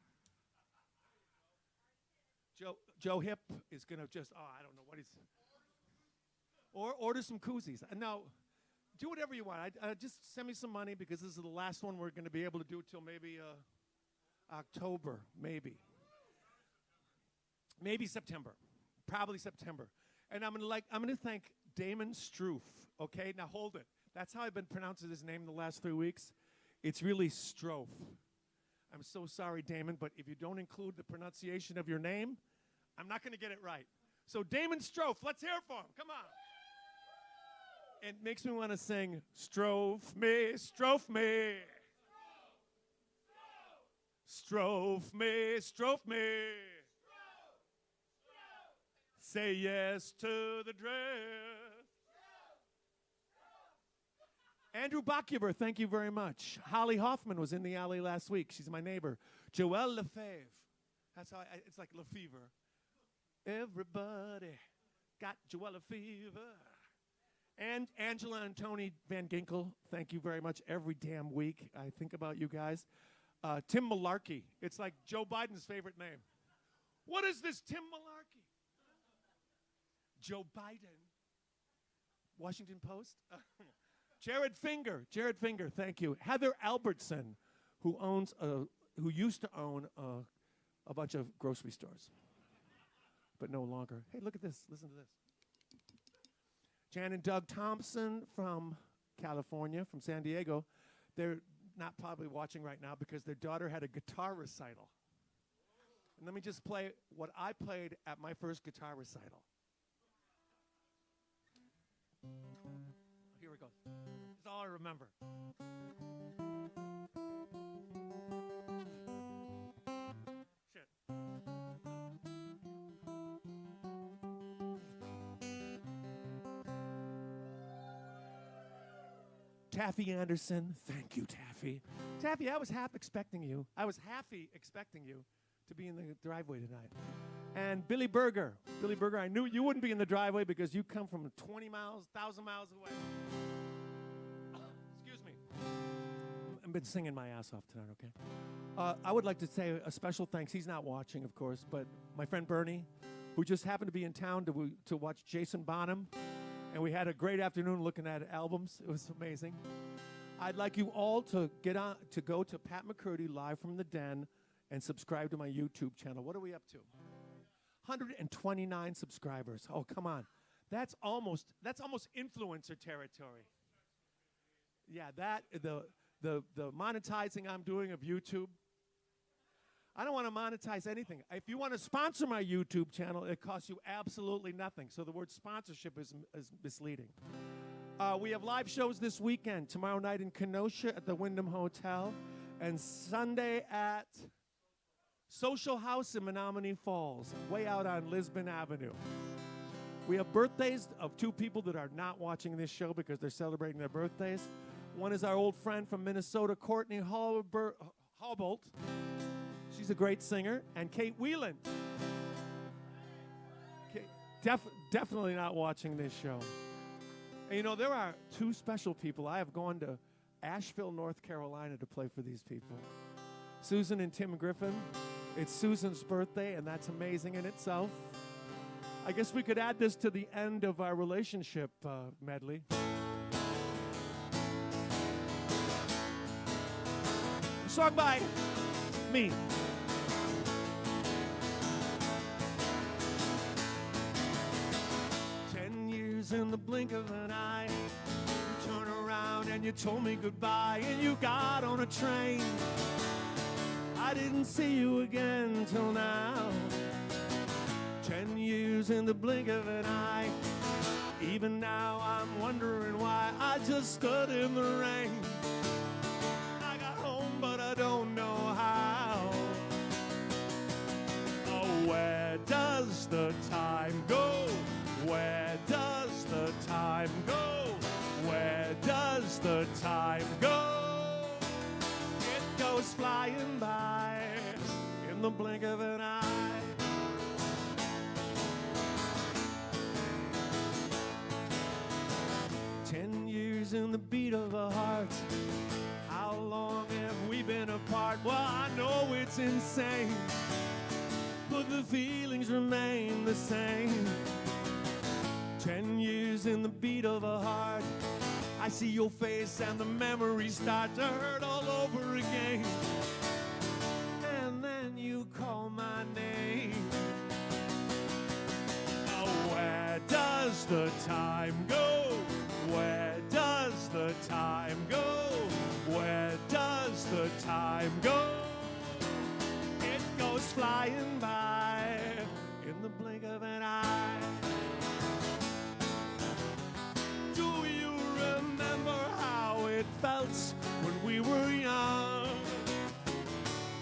Joe Hip is going to just, I don't know what he's... Or order some koozies. No. Do whatever you want. Just send me some money because this is the last one we're going to be able to do till maybe October, maybe. Maybe September. Probably September. And I'm going to thank Damon Stroof, okay? Now hold it. That's how I've been pronouncing his name the last 3 weeks. It's really Strofe. I'm so sorry, Damon, but if you don't include the pronunciation of your name, I'm not going to get it right. So Damon Strofe, let's hear it for him. Come on. It makes me want to sing, Strofe me, Strofe me. Strofe me, Strofe me. Say yes to the dress. Andrew Bachhuber, thank you very much. Holly Hoffman was in the alley last week. She's my neighbor. Joelle Lefebvre. That's how it's like Lefevre. Everybody got Joelle Lefebvre. And Angela and Tony Van Ginkel, thank you very much. Every damn week I think about you guys. Tim Malarkey. It's like Joe Biden's favorite name. What is this Tim Malarkey? Joe Biden. Washington Post. Jared Finger, thank you. Heather Albertson, who used to own a bunch of grocery stores, but no longer. Hey, look at this. Listen to this. Jan and Doug Thompson from California, from San Diego. They're not probably watching right now because their daughter had a guitar recital. And let me just play what I played at my first guitar recital. Here it goes. That's all I remember. Shit. Taffy Anderson, thank you, Taffy. Taffy, I was half expecting you to be in the driveway tonight. And Billy Berger, I knew you wouldn't be in the driveway because you come from 20 miles, 1,000 miles away. Excuse me. I've been singing my ass off tonight, okay? I would like to say a special thanks. He's not watching, of course, but my friend Bernie, who just happened to be in town to watch Jason Bonham. And we had a great afternoon looking at albums. It was amazing. I'd like you all to go to Pat McCurdy live from the Den and subscribe to my YouTube channel. What are we up to? 129 subscribers. Oh, come on. That's almost influencer territory. Yeah, the monetizing I'm doing of YouTube. I don't want to monetize anything. If you want to sponsor my YouTube channel, it costs you absolutely nothing. So the word sponsorship is misleading. We have live shows this weekend. Tomorrow night in Kenosha at the Wyndham Hotel, and Sunday at Social House in Menominee Falls, way out on Lisbon Avenue. We have birthdays of two people that are not watching this show because they're celebrating their birthdays. One is our old friend from Minnesota, Courtney Hallbolt. She's a great singer. And Kate Whelan. Definitely not watching this show. And you know, there are two special people. I have gone to Asheville, North Carolina to play for these people. Susan and Tim Griffin. It's Susan's birthday, and that's amazing in itself. I guess we could add this to the end of our relationship medley. A song by me. In the blink of an eye, you turn around and you told me goodbye, and you got on a train. I didn't see you again till now. 10 years in the blink of an eye. Even now I'm wondering why I just stood in the rain. I got home but I don't know how. Oh, where does the time go? Where does the time go? Where does the time go? It goes flying by in the blink of an eye. Ten years in the beat of a heart. How long have we been apart? Well, I know it's insane, but the feelings remain the same. 10 years in the beat of a heart. I see your face and the memories start to hurt all over again. And then you call my name. Oh, where does the time go? Where does the time go? Where does the time go? It goes flying by in the blink of an eye. It felt when we were young.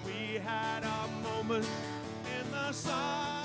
We had our moment in the sun.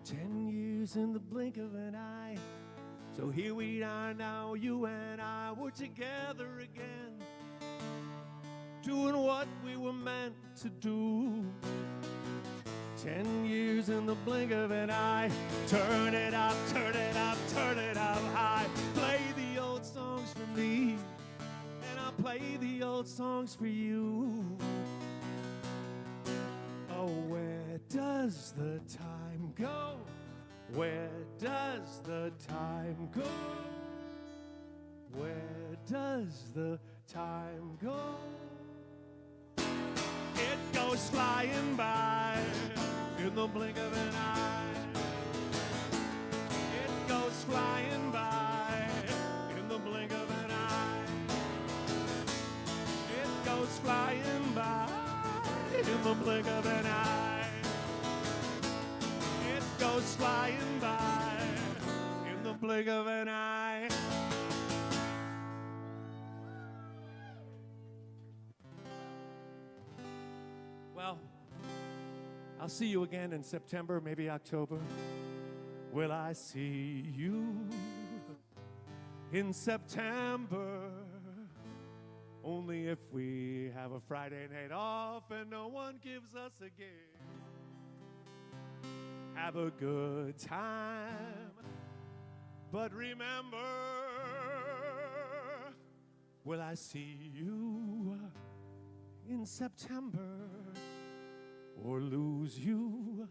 10 years in the blink of an eye. So here we are now, you and I, we're together again, doing what we were meant to do. 10 years in the blink of an eye. Turn it up, turn it up, turn it up high. Play the old songs for me, and I'll play the old songs for you. Oh, where does the time go? Where does the time go? Where does the time go? It goes flying by in the blink of an eye. It goes flying by in the blink of an eye. It goes flying by in the blink of an eye. It just flying by in the blink of an eye. Well, I'll see you again in September, maybe October. Will I see you in September? Only if we have a Friday night off and no one gives us a gig. Have a good time, but remember, will I see you in September or lose you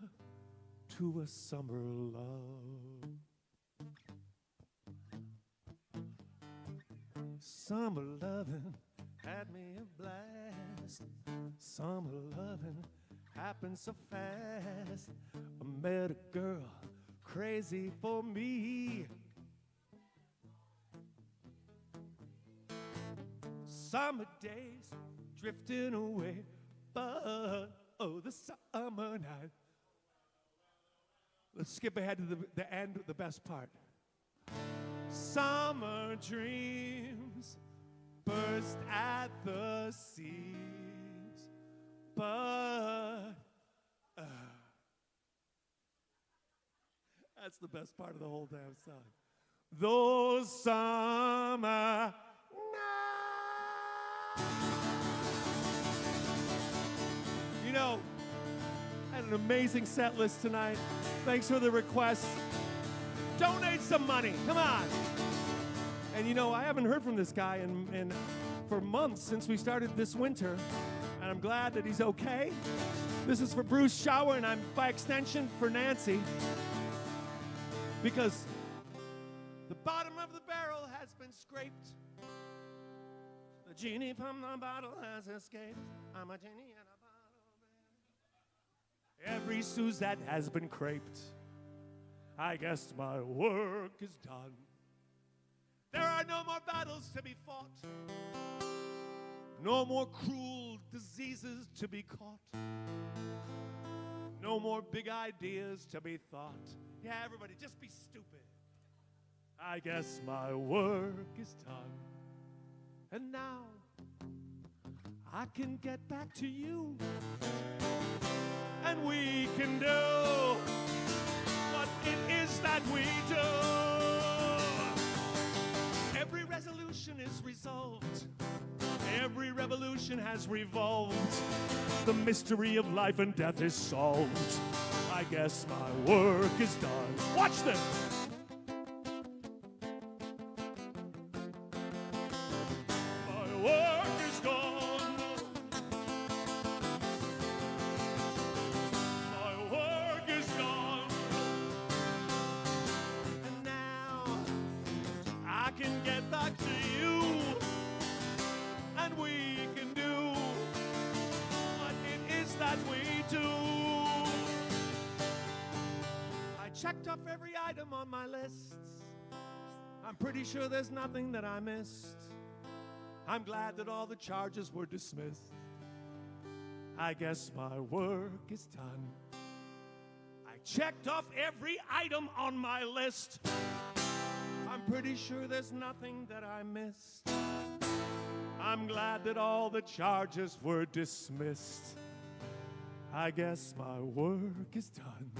to a summer love? Summer loving had me a blast. Summer loving happened so fast. I met a girl crazy for me. Summer days drifting away, but oh, the summer night. Let's skip ahead to the end, the best part. Summer dreams burst at the seams, but that's the best part of the whole damn song. Those summer nights. You know, I had an amazing set list tonight. Thanks for the requests. Donate some money, come on. And you know, I haven't heard from this guy for months since we started this winter, and I'm glad that he's okay. This is for Bruce Shower, and I'm, by extension, for Nancy, because the bottom of the barrel has been scraped. The genie from the bottle has escaped. I'm a genie in a bottle. Every Suzette has been craped. I guess my work is done. There are no more battles to be fought. No more cruel diseases to be caught. No more big ideas to be thought. Yeah, everybody, just be stupid. I guess my work is done. And now I can get back to you. And we can do what it is that we do. Every resolution is resolved. Every revolution has revolved. The mystery of life and death is solved. I guess my work is done. Watch this. My work is gone. My work is gone. And now I can get back to you. And we can do what it is that we do. I checked off every item on my list. I'm pretty sure there's nothing that I missed. I'm glad that all the charges were dismissed. I guess my work is done. I checked off every item on my list. I'm pretty sure there's nothing that I missed. I'm glad that all the charges were dismissed. I guess my work is done.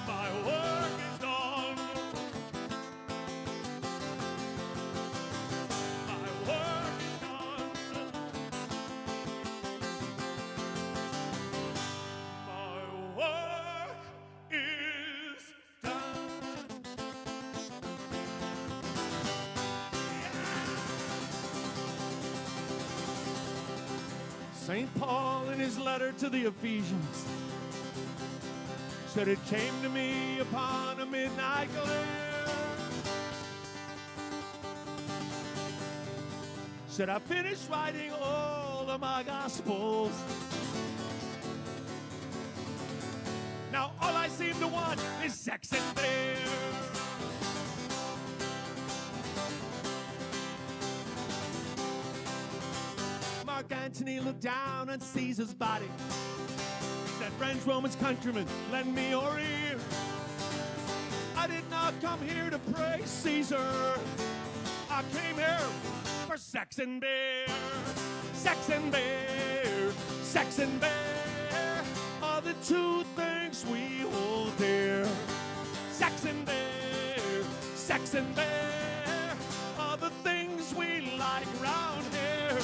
My work is done. My work is done. My work is done. St. Paul, in his letter to the Ephesians, said it came to me upon a midnight glare. Said I finished writing all of my gospels. Now all I seem to want is sex and beer. Mark Antony looked down on Caesar's body. Said, friends, Romans, countrymen, lend me your ear. I did not come here to praise Caesar. I came here for sex and beer. Sex and beer. Sex and beer are the two things we hold dear. Sex and beer. Sex and beer are the things we like round here.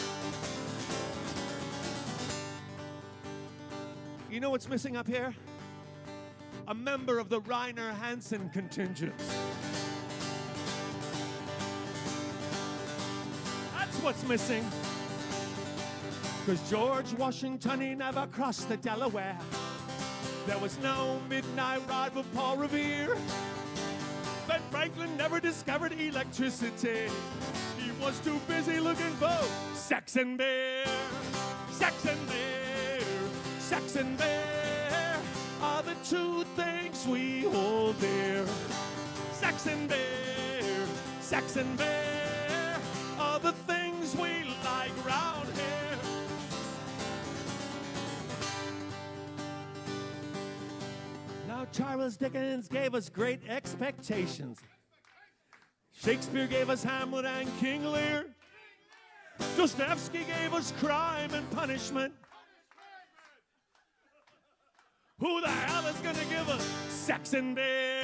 You know what's missing up here? A member of the Reiner Hansen contingent. That's what's missing. Because George Washington, he never crossed the Delaware. There was no midnight ride with Paul Revere. Ben Franklin never discovered electricity. He was too busy looking for sex and beer. Sex and beer. Sex and beer are the two things we hold dear. Sex and beer. Sex and beer are the things we like round here. Now Charles Dickens gave us great expectations. Shakespeare gave us Hamlet and King Lear. Dostoevsky gave us Crime and Punishment. Who the hell is gonna give us sex and beer?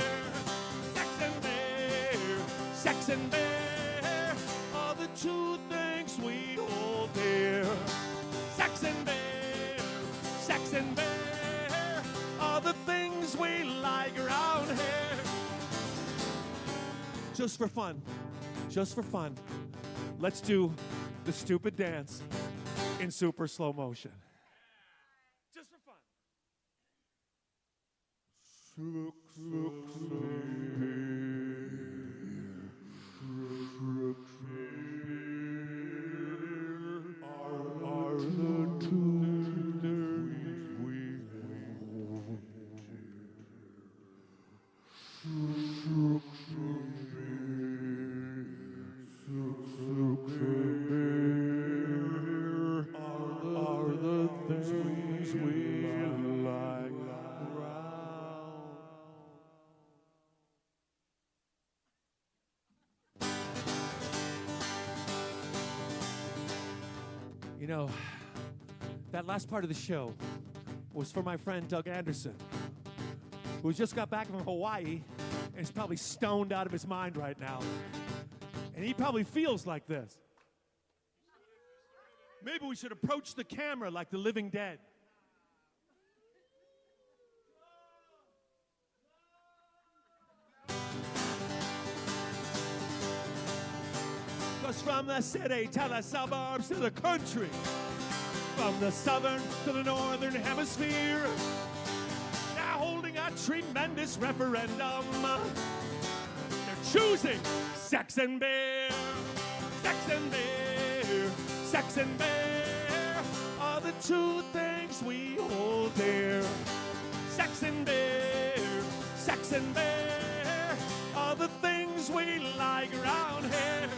Sex and beer. Sex and beer are the two things we hold dear. Sex and beer. Sex and beer are the things we like around here. Just for fun. Just for fun. Let's do the stupid dance in super slow motion. Just for fun. Are the two things we are the things we like around. You know, that last part of the show was for my friend Doug Anderson, who just got back from Hawaii and is probably stoned out of his mind right now. And he probably feels like this. Maybe we should approach the camera like the living dead. Because from the city to the suburbs to the country, from the southern to the northern hemisphere, they're holding a tremendous referendum. They're choosing sex and beer. Sex and beer. Sex and beer are the two things we hold dear. Sex and beer. Sex and beer are the things we like around here.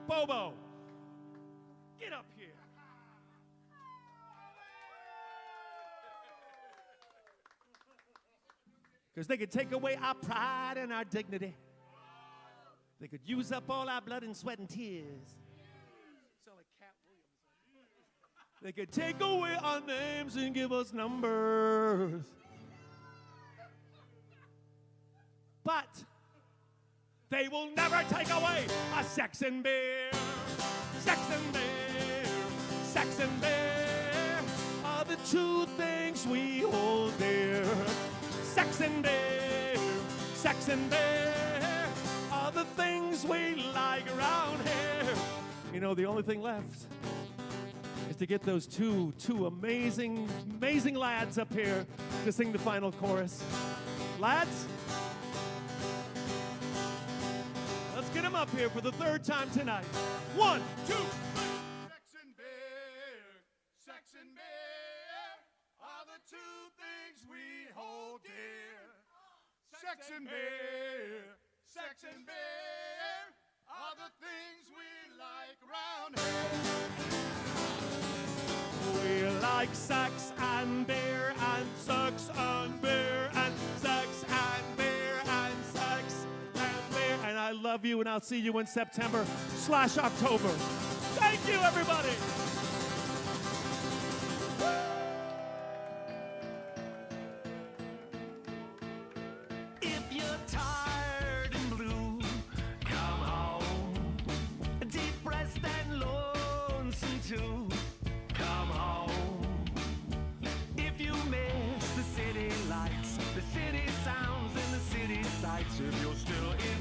Bobo, get up here. Because they could take away our pride and our dignity. They could use up all our blood and sweat and tears. Sound like Cat Williams. They could take away our names and give us numbers. But they will never take away our sex and beer. Sex and beer. Sex and beer are the two things we hold dear. Sex and beer. Sex and beer are the things we like around here. You know, the only thing left is to get those two amazing lads up here to sing the final chorus. Lads? Let's get them up here for the third time tonight. 1, 2, 3. Sex and beer, sex and beer are the two things we hold dear. Sex and beer, sex and beer are the things we like round here. We like sex and beer and sex and beer and sex and beer and sex and beer. And I love you, and I'll see you in September/October. Thank you, everybody. If you're tired and blue, come home. Depressed and lonesome too, come home. If you miss the city lights, the city sounds, and the city sights, if you're still in